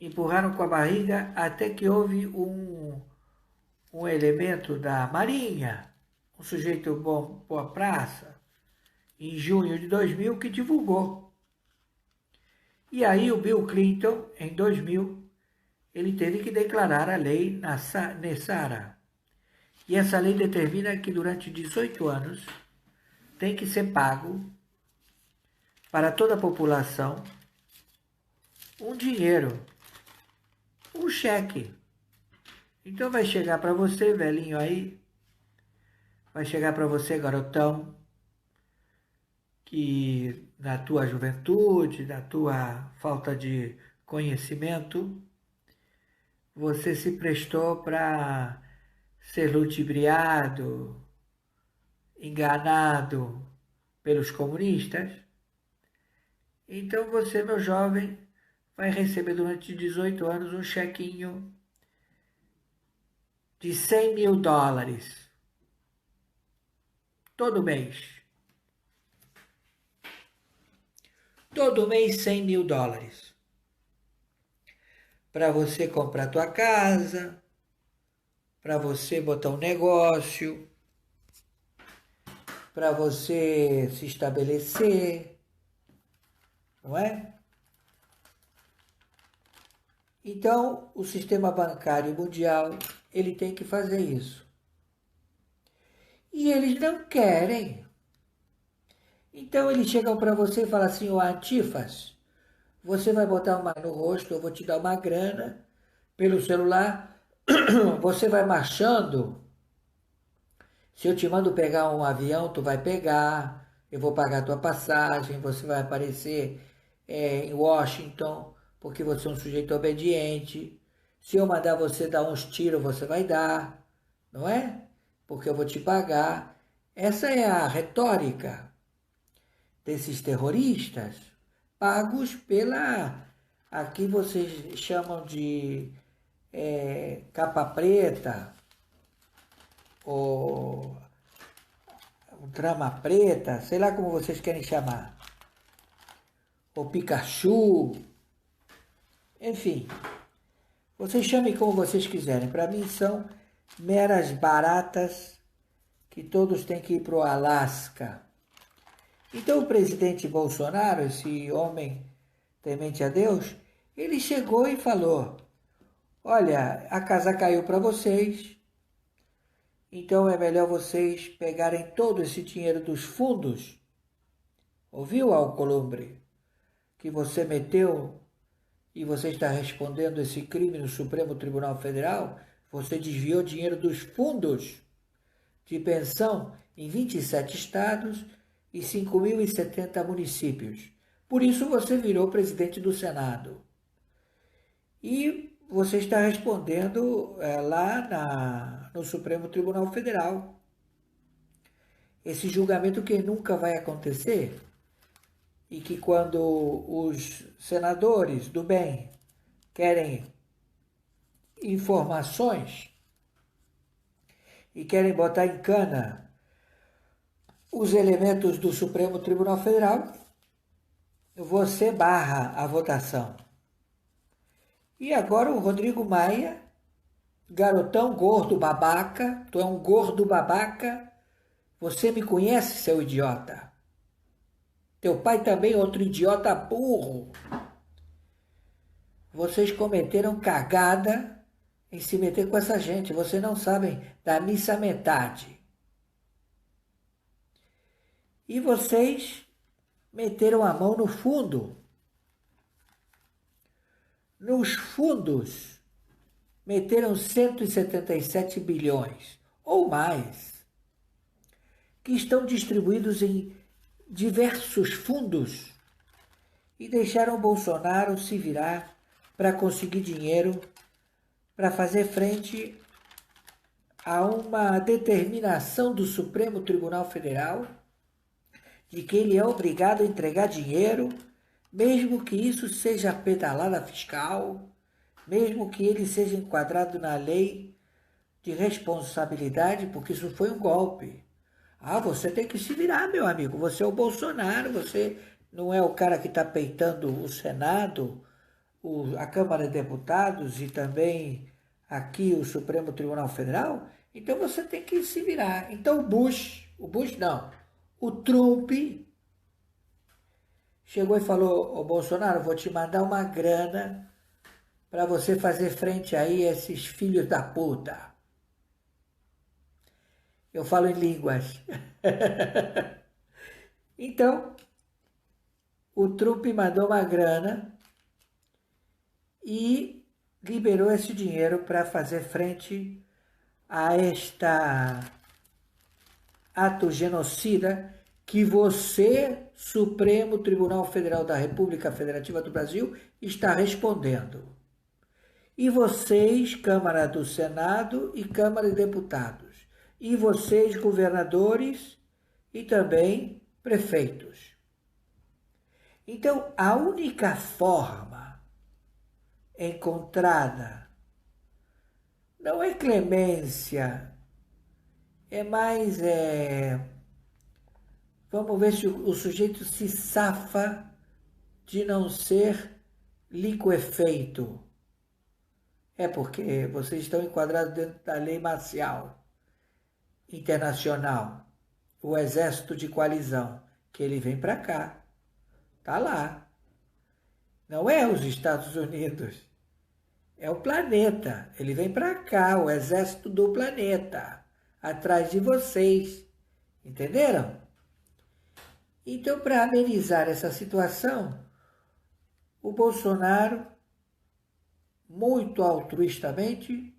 empurraram com a barriga até que houve um elemento da Marinha, um sujeito bom, boa praça, em junho de 2000, que divulgou. E aí o Bill Clinton, em 2000, ele teve que declarar a lei Nessara. E essa lei determina que durante 18 anos tem que ser pago para toda a população um dinheiro, um cheque. Então vai chegar para você, velhinho aí, vai chegar para você, garotão, que na tua juventude, na tua falta de conhecimento, você se prestou para ser ludibriado, enganado pelos comunistas, então você, meu jovem, vai receber durante 18 anos um chequinho de US$ 100.000 todo mês. Todo mês US$ 100.000. Para você comprar tua casa, para você botar um negócio, para você se estabelecer, não é? Então, o sistema bancário mundial, ele tem que fazer isso. E eles não querem. Então, eles chegam para você e falam assim, ô Antifas, você vai botar uma no rosto, eu vou te dar uma grana pelo celular, você vai marchando. Se eu te mando pegar um avião, tu vai pegar, eu vou pagar a tua passagem, você vai aparecer em Washington, porque você é um sujeito obediente. Se eu mandar você dar uns tiros, você vai dar, não é? Porque eu vou te pagar. Essa é a retórica desses terroristas, pagos pela, aqui vocês chamam de capa preta, ou trama preta, sei lá como vocês querem chamar, ou Pikachu, enfim, vocês chamem como vocês quiserem. Para mim são meras baratas que todos têm que ir para o Alasca. Então o presidente Bolsonaro, esse homem temente a Deus, ele chegou e falou, olha, a casa caiu para vocês, então é melhor vocês pegarem todo esse dinheiro dos fundos. Ouviu, Alcolumbre? Que você meteu e você está respondendo esse crime no Supremo Tribunal Federal? Você desviou dinheiro dos fundos de pensão em 27 estados e 5.070 municípios. Por isso você virou presidente do Senado. E você está respondendo lá no Supremo Tribunal Federal. Esse julgamento que nunca vai acontecer e que quando os senadores do bem querem informações e querem botar em cana os elementos do Supremo Tribunal Federal, você barra a votação. E agora o Rodrigo Maia, garotão gordo babaca, tu é um gordo babaca, você me conhece, seu idiota? Teu pai também é outro idiota burro. Vocês cometeram cagada em se meter com essa gente, vocês não sabem da missa metade. E vocês meteram a mão no fundo. Nos fundos, meteram 177 bilhões, ou mais, que estão distribuídos em diversos fundos e deixaram Bolsonaro se virar para conseguir dinheiro para fazer frente a uma determinação do Supremo Tribunal Federal de que ele é obrigado a entregar dinheiro, mesmo que isso seja pedalada fiscal, mesmo que ele seja enquadrado na lei de responsabilidade, porque isso foi um golpe. Ah, você tem que se virar, meu amigo. Você é o Bolsonaro, você não é o cara que está peitando o Senado, a Câmara de Deputados e também aqui o Supremo Tribunal Federal. Então você tem que se virar. Então o Trump chegou e falou, ô Bolsonaro, vou te mandar uma grana para você fazer frente aí a esses filhos da puta. Eu falo em línguas. Então, o Trump mandou uma grana e liberou esse dinheiro para fazer frente a esta ato genocida que você, Supremo Tribunal Federal da República Federativa do Brasil, está respondendo. E vocês, Câmara do Senado e Câmara de Deputados. E vocês, governadores e também prefeitos. Então, a única forma encontrada não é clemência, vamos ver se o sujeito se safa de não ser liquefeito. É porque vocês estão enquadrados dentro da lei marcial internacional, o exército de coalizão, que ele vem para cá, tá lá. Não é os Estados Unidos, é o planeta. Ele vem para cá, o exército do planeta, atrás de vocês. Entenderam? Então, para amenizar essa situação, o Bolsonaro, muito altruistamente,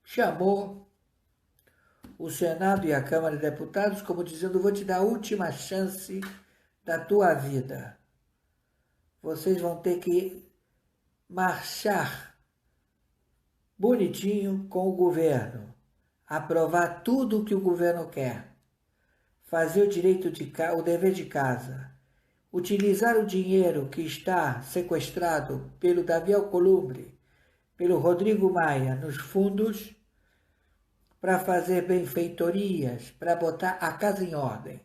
chamou o Senado e a Câmara de Deputados como dizendo: vou te dar a última chance da tua vida. Vocês vão ter que marchar bonitinho com o governo, aprovar tudo o que o governo quer, fazer o dever de casa, utilizar o dinheiro que está sequestrado pelo Davi Alcolumbre, pelo Rodrigo Maia, nos fundos, para fazer benfeitorias, para botar a casa em ordem,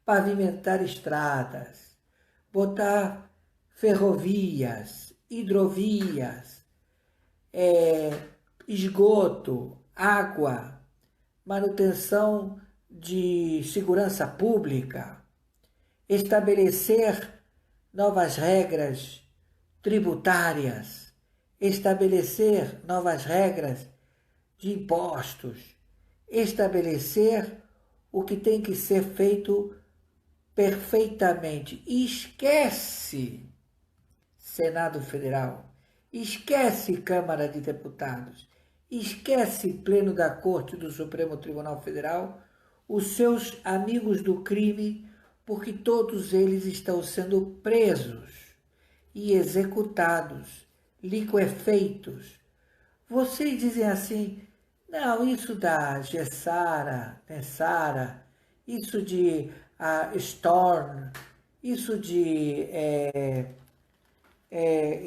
pavimentar estradas, botar ferrovias, hidrovias, esgoto, água, manutenção de segurança pública, estabelecer novas regras tributárias, estabelecer novas regras de impostos, estabelecer o que tem que ser feito perfeitamente. Esquece Senado Federal, esquece Câmara de Deputados, esquece Pleno da Corte do Supremo Tribunal Federal, os seus amigos do crime, porque todos eles estão sendo presos e executados, liquefeitos. Vocês dizem assim: não, isso da Gessara, Nessara, isso de Storm, isso de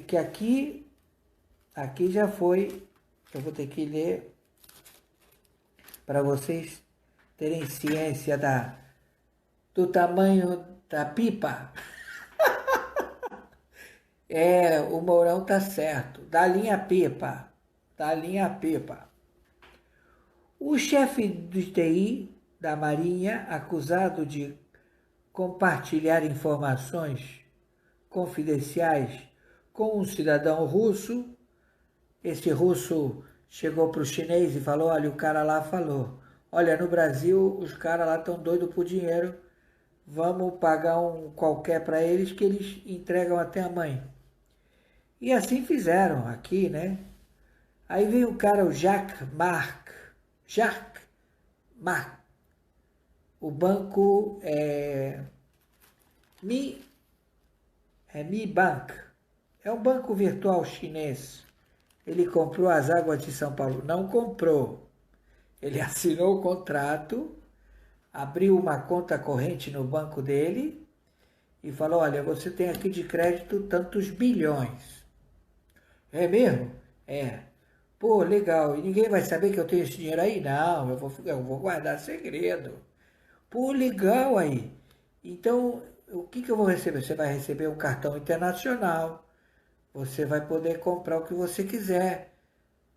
que aqui já foi, eu vou ter que ler para vocês terem ciência do tamanho da pipa. O Mourão tá certo, da linha pipa, da linha pipa. O chefe do TI da Marinha, acusado de compartilhar informações confidenciais com um cidadão russo, esse russo chegou para o chinês e falou: olha, o cara lá falou, olha, no Brasil os caras lá estão doidos por dinheiro, vamos pagar um qualquer para eles que eles entregam até a mãe. E assim fizeram aqui, né? Aí veio o cara, o Jacques Marc, o banco Mi Bank, é um banco virtual chinês. Ele comprou as águas de São Paulo? Não comprou. Ele assinou o contrato, abriu uma conta corrente no banco dele e falou: olha, você tem aqui de crédito tantos bilhões. É mesmo? É. Pô, legal. E ninguém vai saber que eu tenho esse dinheiro aí? Não, eu vou guardar segredo. Pô, legal aí. Então, o que eu vou receber? Você vai receber um cartão internacional. Você vai poder comprar o que você quiser.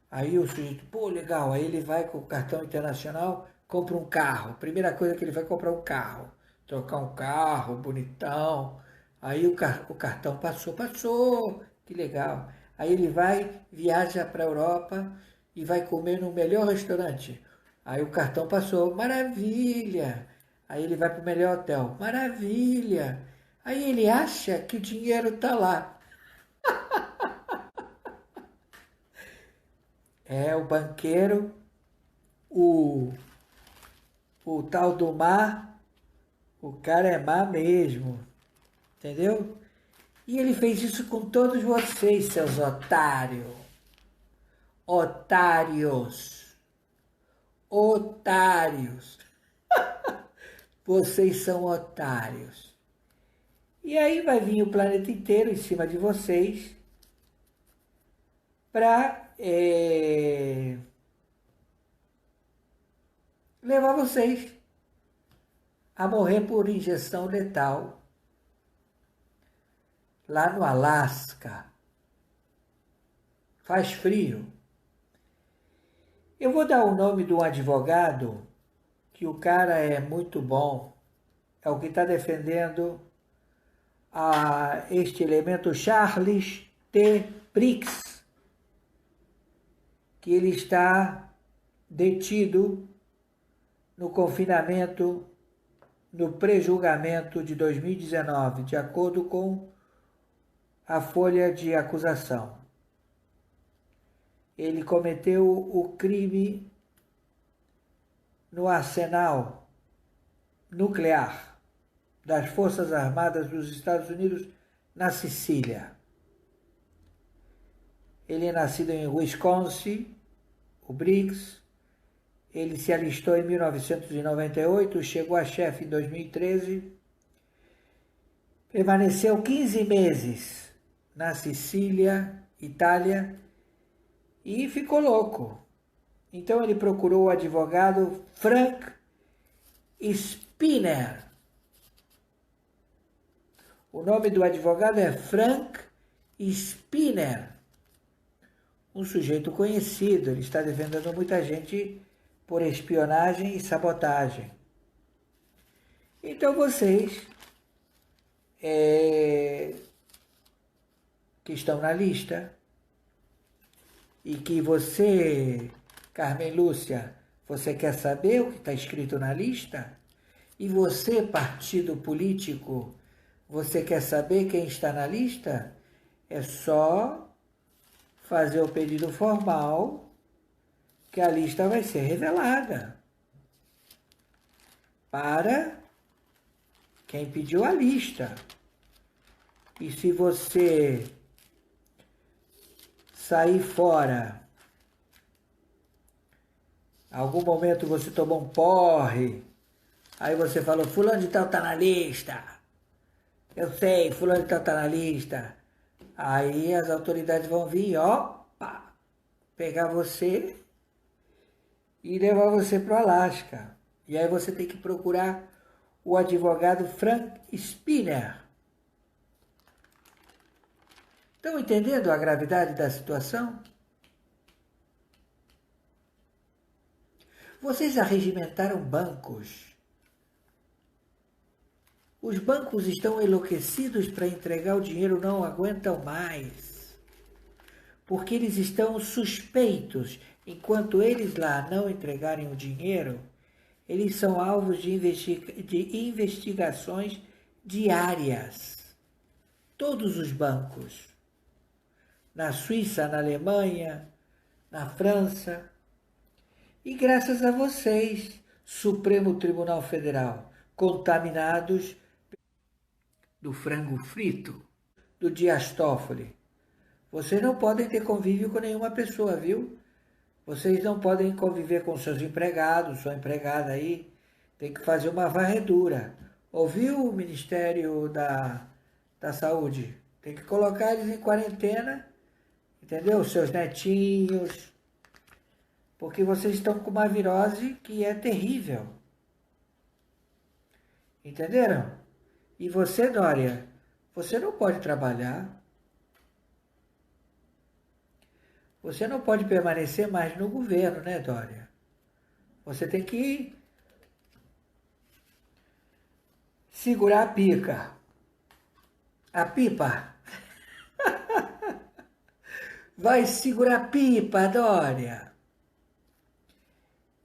Aí o sujeito, pô, legal. Aí ele vai com o cartão internacional, compra um carro. Primeira coisa que ele vai comprar um carro. Trocar um carro, bonitão. Aí o cartão passou. Que legal. Aí ele vai, viaja para a Europa e vai comer no melhor restaurante. Aí o cartão passou, maravilha. Aí ele vai para o melhor hotel, maravilha. Aí ele acha que o dinheiro está lá. O banqueiro, o tal do mar, o cara é má mesmo, entendeu? E ele fez isso com todos vocês, seus otários. Otários. Otários. Vocês são otários. E aí vai vir o planeta inteiro em cima de vocês para levar vocês a morrer por injeção letal lá no Alasca. Faz frio. Eu vou dar o nome de um advogado que o cara é muito bom, é o que está defendendo este elemento, Charles T. Brix, que ele está detido no confinamento, no pré-julgamento de 2019, de acordo com a folha de acusação. Ele cometeu o crime no arsenal nuclear das Forças Armadas dos Estados Unidos na Sicília. Ele é nascido em Wisconsin, o Briggs. Ele se alistou em 1998, chegou a chefe em 2013, permaneceu 15 meses na Sicília, Itália, e ficou louco. Então ele procurou o advogado Frank Spinner. O nome do advogado é Frank Spinner, um sujeito conhecido. Ele está defendendo muita gente por espionagem e sabotagem. Então vocês que estão na lista, e que você, Carmen Lúcia, você quer saber o que está escrito na lista? E você, partido político, você quer saber quem está na lista? É só fazer o pedido formal que a lista vai ser revelada para quem pediu a lista. E se você sair fora, algum momento você tomou um porre, aí você falou, fulano de tal tá na lista, eu sei, fulano de tal tá na lista, aí as autoridades vão vir, opa, pegar você e levar você para o Alasca. E aí você tem que procurar o advogado Frank Spinner. Estão entendendo a gravidade da situação? Vocês arregimentaram bancos. Os bancos estão enlouquecidos para entregar o dinheiro, não aguentam mais. Porque eles estão suspeitos. Enquanto eles lá não entregarem o dinheiro, eles são alvos de investigações diárias. Todos os bancos. Na Suíça, na Alemanha, na França. E graças a vocês, Supremo Tribunal Federal, contaminados do frango frito, do Dias Toffoli. Vocês não podem ter convívio com nenhuma pessoa, viu? Vocês não podem conviver com seus empregados, sua empregada aí. Tem que fazer uma varredura. Ouviu o Ministério da Saúde? Tem que colocar eles em quarentena, entendeu? Seus netinhos. Porque vocês estão com uma virose que é terrível. Entenderam? E você, Dória, você não pode trabalhar. Você não pode permanecer mais no governo, né, Dória? Você tem que segurar a pica. A pipa. Vai segurar a pipa, Dória.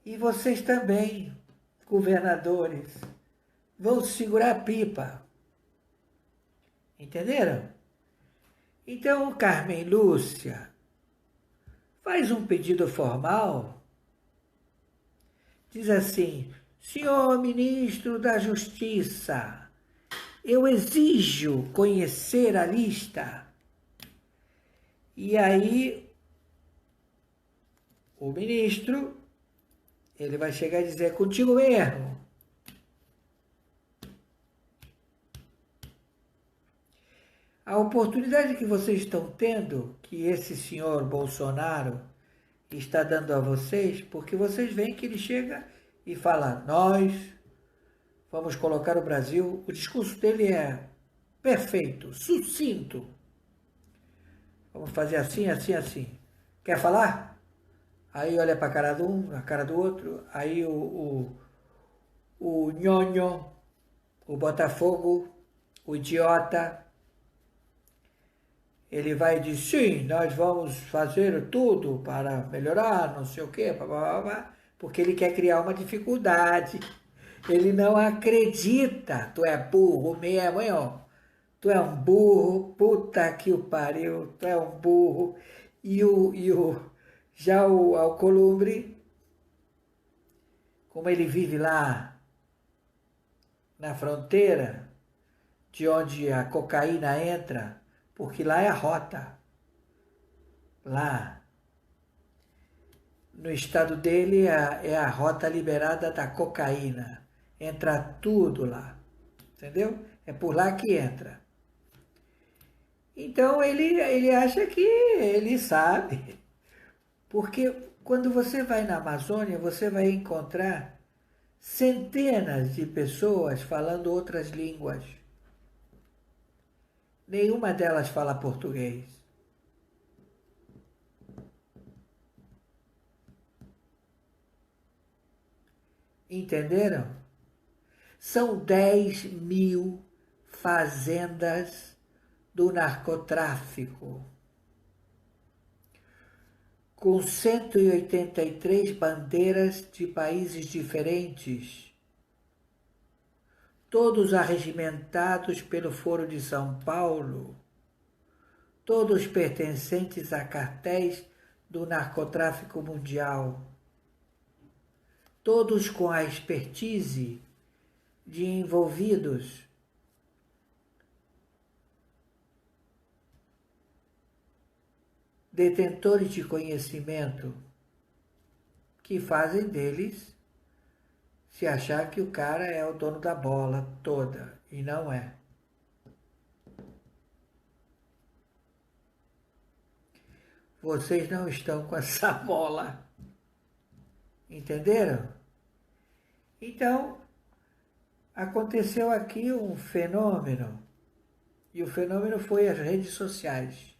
E vocês também, governadores, vão segurar a pipa. Entenderam? Então, Carmen Lúcia, faz um pedido formal. Diz assim, senhor ministro da Justiça, eu exijo conhecer a lista. E aí o ministro, ele vai chegar e dizer, é contigo mesmo. A oportunidade que vocês estão tendo, que esse senhor Bolsonaro está dando a vocês, porque vocês veem que ele chega e fala, nós vamos colocar o Brasil, o discurso dele é perfeito, sucinto. Vamos fazer assim, assim, assim. Quer falar? Aí olha para a cara de um, a cara do outro, aí o nhonho, o Botafogo, o idiota, ele vai dizer, sim, nós vamos fazer tudo para melhorar, não sei o quê, porque ele quer criar uma dificuldade. Ele não acredita, tu é burro mesmo, hein, ó. Tu é um burro, puta que o pariu, tu é um burro. Já o Alcolumbre, como ele vive lá na fronteira, de onde a cocaína entra, porque lá é a rota. Lá, no estado dele, é a rota liberada da cocaína. Entra tudo lá, entendeu? É por lá que entra. Então ele acha que ele sabe. Porque quando você vai na Amazônia, você vai encontrar centenas de pessoas falando outras línguas. Nenhuma delas fala português. Entenderam? São 10.000 fazendas do narcotráfico, com 183 bandeiras de países diferentes, todos arregimentados pelo Foro de São Paulo, todos pertencentes a cartéis do narcotráfico mundial, todos com a expertise de envolvidos detentores de conhecimento que fazem deles se achar que o cara é o dono da bola toda, e não é. Vocês não estão com essa bola. Entenderam? Então, aconteceu aqui um fenômeno, e o fenômeno foi as redes sociais.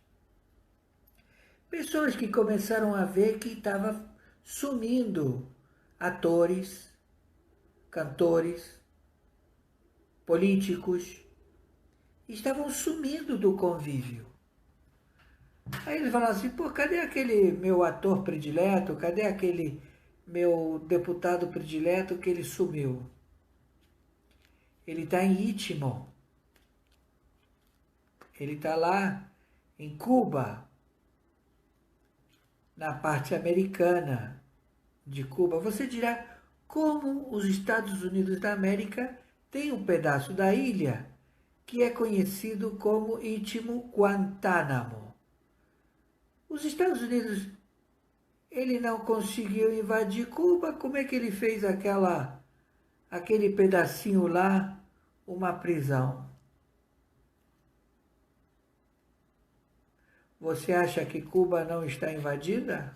Pessoas que começaram a ver que estava sumindo atores, cantores, políticos, estavam sumindo do convívio. Aí eles falaram assim, pô, cadê aquele meu ator predileto? Cadê aquele meu deputado predileto que ele sumiu? Ele está em Istmo. Ele está lá em Cuba, na parte americana de Cuba. Você dirá, como os Estados Unidos da América têm um pedaço da ilha que é conhecido como Istmo Guantánamo. Os Estados Unidos, ele não conseguiu invadir Cuba, como é que ele fez aquele pedacinho lá, uma prisão? Você acha que Cuba não está invadida?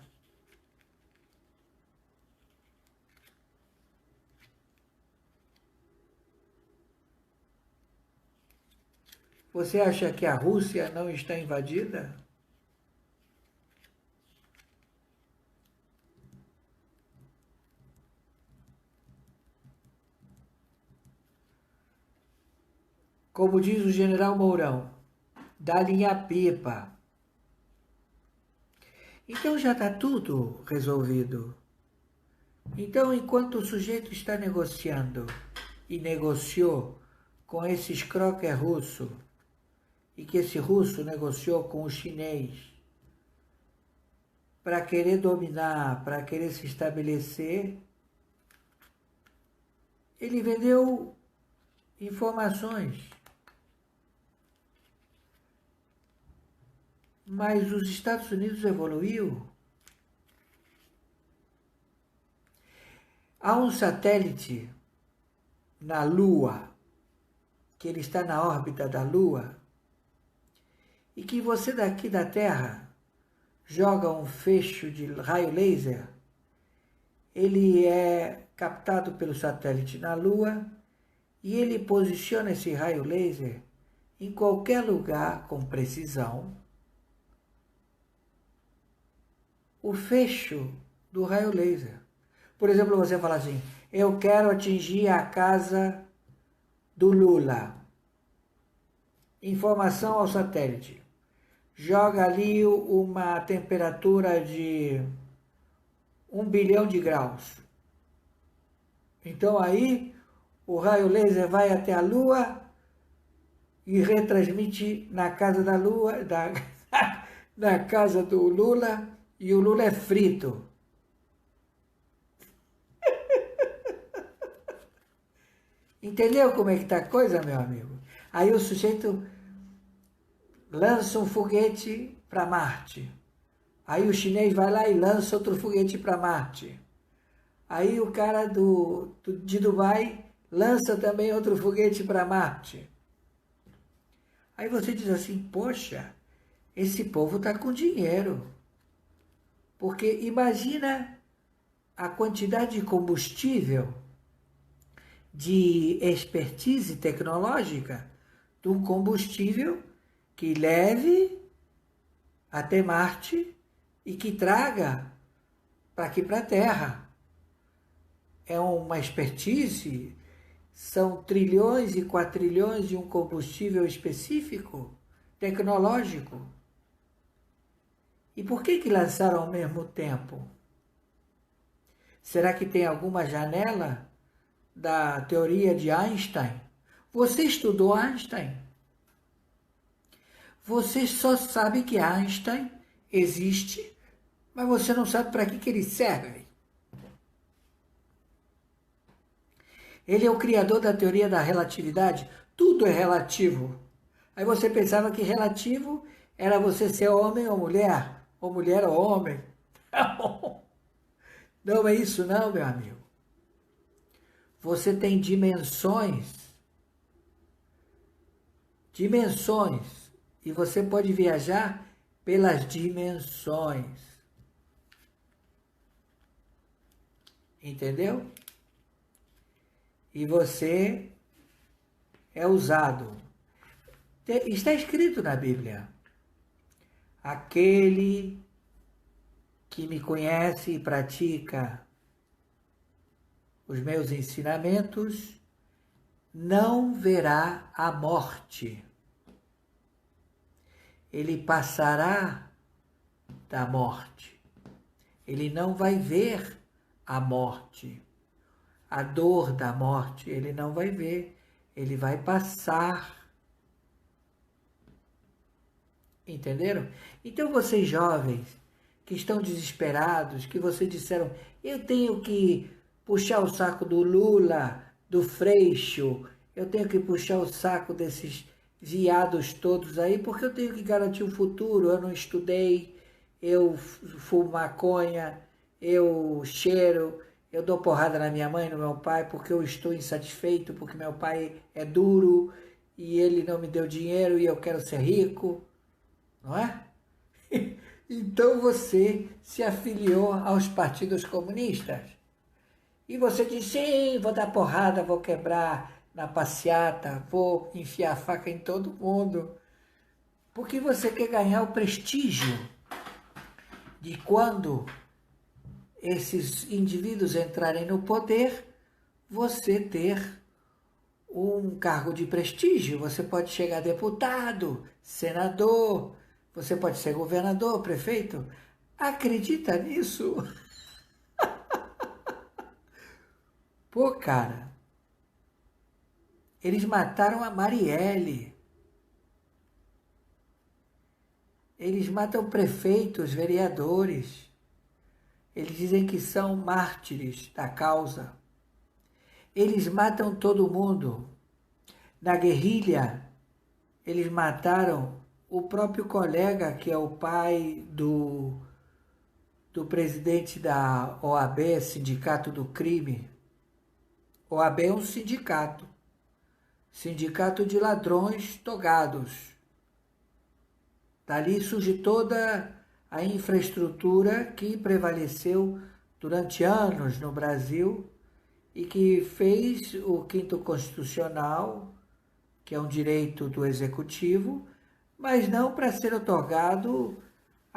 Você acha que a Rússia não está invadida? Como diz o general Mourão, dá-lhe a pipa. Então já está tudo resolvido. Então, enquanto o sujeito está negociando e negociou com esse escroque russo, e que esse russo negociou com o chinês para querer dominar, para querer se estabelecer, ele vendeu informações. Mas os Estados Unidos evoluiu. Há um satélite na Lua, que ele está na órbita da Lua, e que você daqui da Terra joga um feixe de raio laser, ele é captado pelo satélite na Lua e ele posiciona esse raio laser em qualquer lugar com precisão. O fecho do raio laser. Por exemplo, você fala assim, eu quero atingir a casa do Lula. Informação ao satélite. Joga ali uma temperatura de 1 bilhão de graus. Então aí o raio laser vai até a Lua e retransmite na casa da Lua, na casa do Lula, e o Lula é frito. Entendeu como é que tá a coisa, meu amigo? Aí o sujeito lança um foguete para Marte. Aí o chinês vai lá e lança outro foguete para Marte. Aí o cara de Dubai lança também outro foguete para Marte. Aí você diz assim, poxa, esse povo está com dinheiro. Porque imagina a quantidade de combustível, de expertise tecnológica, de um combustível que leve até Marte e que traga para aqui para a Terra. É uma expertise, são trilhões e quatrilhões de um combustível específico, tecnológico. E por que lançaram ao mesmo tempo? Será que tem alguma janela da teoria de Einstein? Você estudou Einstein? Você só sabe que Einstein existe, mas você não sabe para que ele serve. Ele é o criador da teoria da relatividade. Tudo é relativo. Aí você pensava que relativo era você ser homem ou mulher ou homem. Não é isso não, meu amigo. Você tem dimensões, e você pode viajar pelas dimensões. Entendeu? E você é usado. Está escrito na Bíblia. Aquele que me conhece e pratica os meus ensinamentos não verá a morte. Ele passará da morte. Ele não vai ver a morte. A dor da morte ele não vai ver. Ele vai passar. Entenderam? Então vocês jovens que estão desesperados, que vocês disseram, eu tenho que puxar o saco do Lula, do Freixo, eu tenho que puxar o saco desses viados todos aí, porque eu tenho que garantir o futuro, eu não estudei, eu fumo maconha, eu cheiro, eu dou porrada na minha mãe, no meu pai, porque eu estou insatisfeito, porque meu pai é duro e ele não me deu dinheiro e eu quero ser rico, não é? Então você se afiliou aos partidos comunistas. E você disse, sim, vou dar porrada, vou quebrar na passeata, vou enfiar a faca em todo mundo. Porque você quer ganhar o prestígio de quando esses indivíduos entrarem no poder, você ter um cargo de prestígio. Você pode chegar a deputado, senador, você pode ser governador, prefeito. Acredita nisso? Pô, cara, eles mataram a Marielle. Eles matam prefeitos, vereadores. Eles dizem que são mártires da causa. Eles matam todo mundo. Na guerrilha, eles mataram o próprio colega, que é o pai do do presidente da OAB, Sindicato do Crime. OAB é um sindicato. Sindicato de ladrões togados. Dali surge toda a infraestrutura que prevaleceu durante anos no Brasil e que fez o Quinto Constitucional, que é um direito do Executivo, mas não para ser otorgado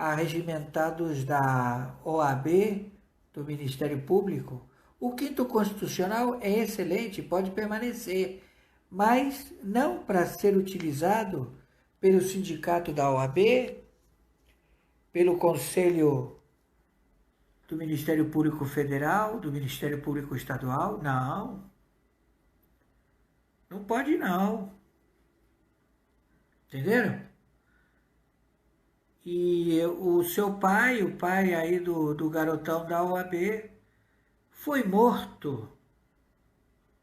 a regimentados da OAB, do Ministério Público. O Quinto Constitucional é excelente, pode permanecer, mas não para ser utilizado pelo sindicato da OAB, pelo Conselho do Ministério Público Federal, do Ministério Público Estadual. Não. Não pode não. Entenderam? E o seu pai, o pai aí do garotão da OAB, foi morto.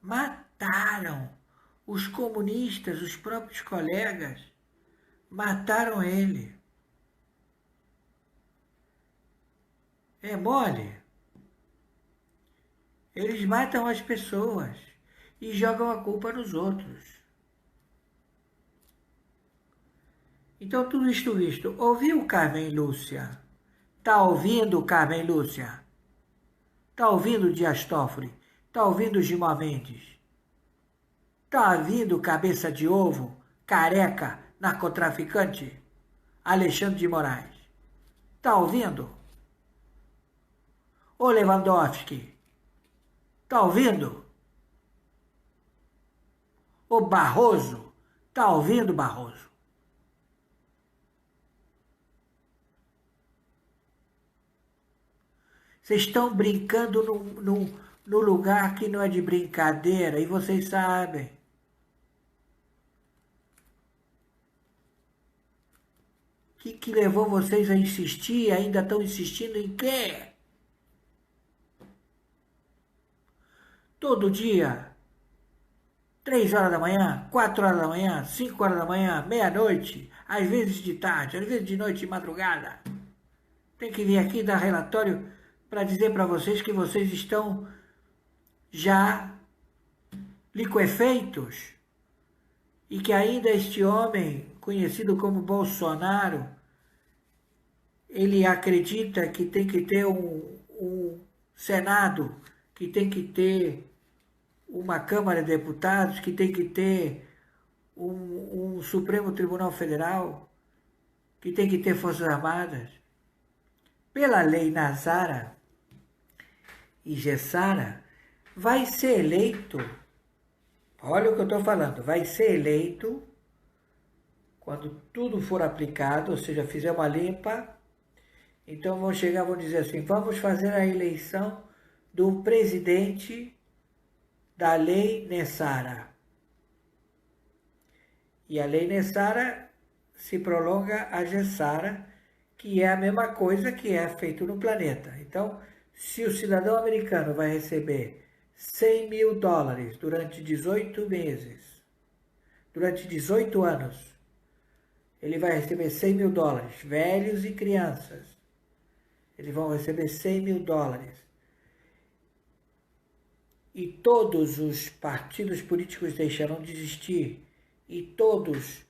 Mataram. Os comunistas, os próprios colegas, mataram ele. É mole. Eles matam as pessoas e jogam a culpa nos outros. Então, tudo isto visto. Ouviu, Carmen Lúcia? Tá ouvindo, Carmen Lúcia? Tá ouvindo Dias Toffoli? Tá ouvindo Gilmar Mendes? Tá ouvindo Cabeça de Ovo, careca, narcotraficante? Alexandre de Moraes? Tá ouvindo? Ô Lewandowski? Tá ouvindo? Ô Barroso? Tá ouvindo, Barroso? Vocês estão brincando num lugar que não é de brincadeira, e vocês sabem. O que levou vocês a insistir? Ainda estão insistindo em quê? Todo dia, 3 horas da manhã, 4 horas da manhã, 5 horas da manhã, meia-noite, às vezes de tarde, às vezes de noite e madrugada. Tem que vir aqui dar relatório para dizer para vocês que vocês estão já liquefeitos e que ainda este homem, conhecido como Bolsonaro, ele acredita que tem que ter um Senado, que tem que ter uma Câmara de Deputados, que tem que ter um Supremo Tribunal Federal, que tem que ter Forças Armadas. Pela lei Nazara e Gessara, vai ser eleito, olha o que eu estou falando, vai ser eleito, quando tudo for aplicado, ou seja, fizer uma limpa, então vão chegar, vão dizer assim, vamos fazer a eleição do presidente da lei Nessara. E a lei Nessara se prolonga a Gessara, que é a mesma coisa que é feito no planeta. Então, se o cidadão americano vai receber $100 mil durante 18 meses, durante 18 anos, ele vai receber $100 mil, velhos e crianças, eles vão receber $100 mil. E todos os partidos políticos deixarão de existir, e todos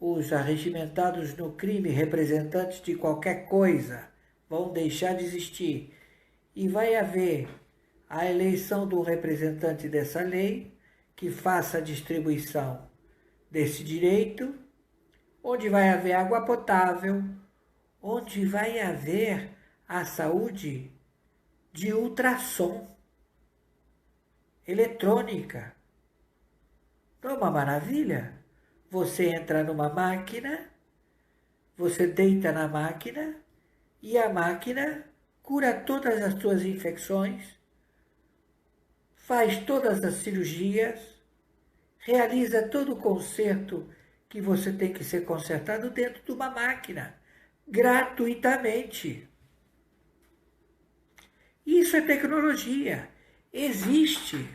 os arregimentados no crime, representantes de qualquer coisa, vão deixar de existir. E vai haver a eleição do representante dessa lei, que faça a distribuição desse direito, onde vai haver água potável, onde vai haver a saúde de ultrassom, eletrônica. Não é uma maravilha? Você entra numa máquina, você deita na máquina e a máquina cura todas as suas infecções, faz todas as cirurgias, realiza todo o conserto que você tem que ser consertado dentro de uma máquina, gratuitamente. Isso é tecnologia, existe.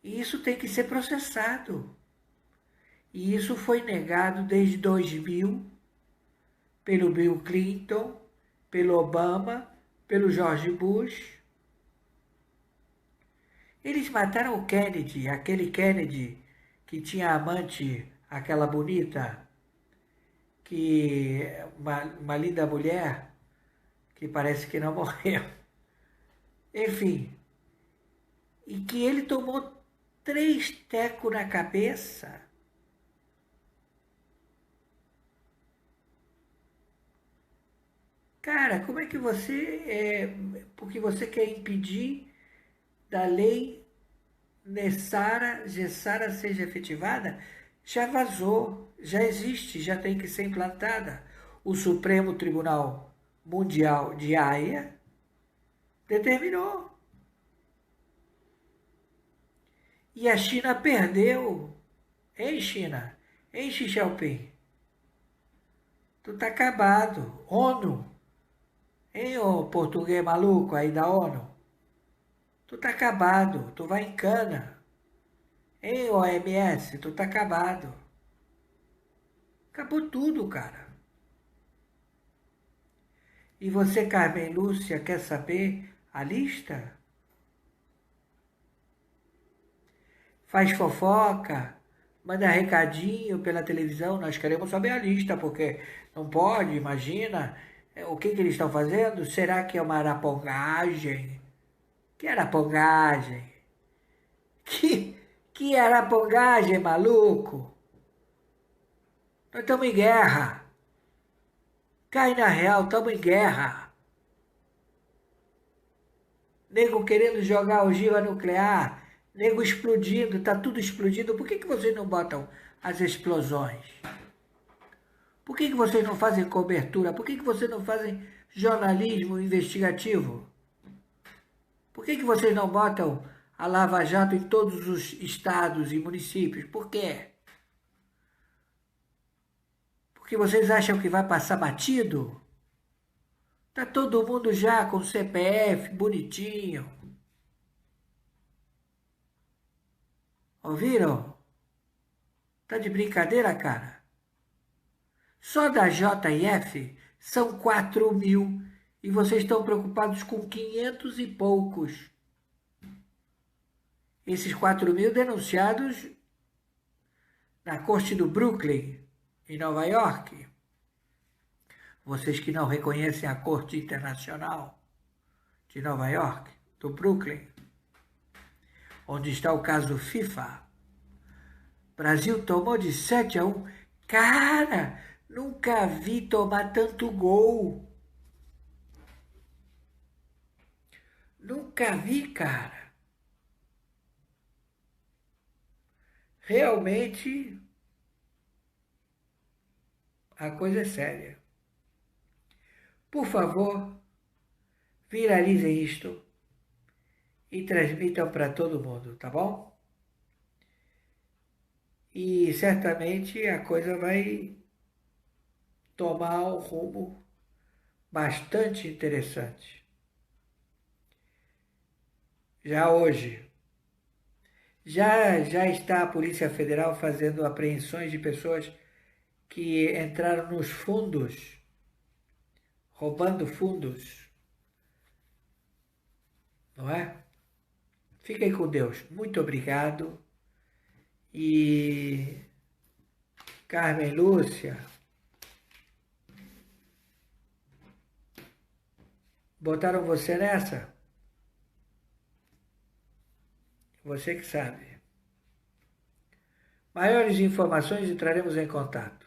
E isso tem que ser processado. E isso foi negado desde 2000 pelo Bill Clinton pelo Obama, pelo George Bush. Eles mataram o Kennedy, aquele Kennedy que tinha amante, aquela bonita, que uma linda mulher, que parece que não morreu. Enfim, e que ele tomou 3 tecos na cabeça. Cara, como é que você, porque você quer impedir da lei Gessara seja efetivada, já vazou, já existe, já tem que ser implantada. O Supremo Tribunal Mundial de Haia determinou. E a China perdeu. Ei, China? Ei, Xi Jinping? Tu tá acabado. ONU? Hein, ô português maluco aí da ONU? Tu tá acabado. Tu vai em cana. Hein, OMS? Tu tá acabado. Acabou tudo, cara. E você, Carmen Lúcia, quer saber a lista? Faz fofoca, manda recadinho pela televisão, nós queremos saber a lista, porque não pode, imagina, o que eles estão fazendo? Será que é uma arapongagem? Que arapongagem? Que arapongagem, maluco? Nós estamos em guerra. Cai na real, estamos em guerra. Nego querendo jogar ogiva nuclear, nego explodindo, tá tudo explodindo. Por que vocês não botam as explosões? Por que vocês não fazem cobertura? Por que vocês não fazem jornalismo investigativo? Por que vocês não botam a Lava Jato em todos os estados e municípios? Por quê? Porque vocês acham que vai passar batido? Tá todo mundo já com CPF bonitinho. Ouviram? Tá de brincadeira, cara? Só da JF são 4.000 e vocês estão preocupados com 500 e poucos. Esses 4.000 denunciados na corte do Brooklyn, em Nova York. Vocês que não reconhecem a Corte Internacional de Nova York, do Brooklyn, onde está o caso FIFA. Brasil tomou de 7-1. Cara, nunca vi tomar tanto gol. Nunca vi, cara. Realmente, a coisa é séria. Por favor, viralizem isto e transmitam para todo mundo, tá bom? E certamente a coisa vai tomar um rumo bastante interessante. Já hoje, já está a Polícia Federal fazendo apreensões de pessoas que entraram nos fundos, roubando fundos, não é? Fiquem com Deus. Muito obrigado. E Carmen Lúcia, botaram você nessa? Você que sabe. Maiores informações entraremos em contato.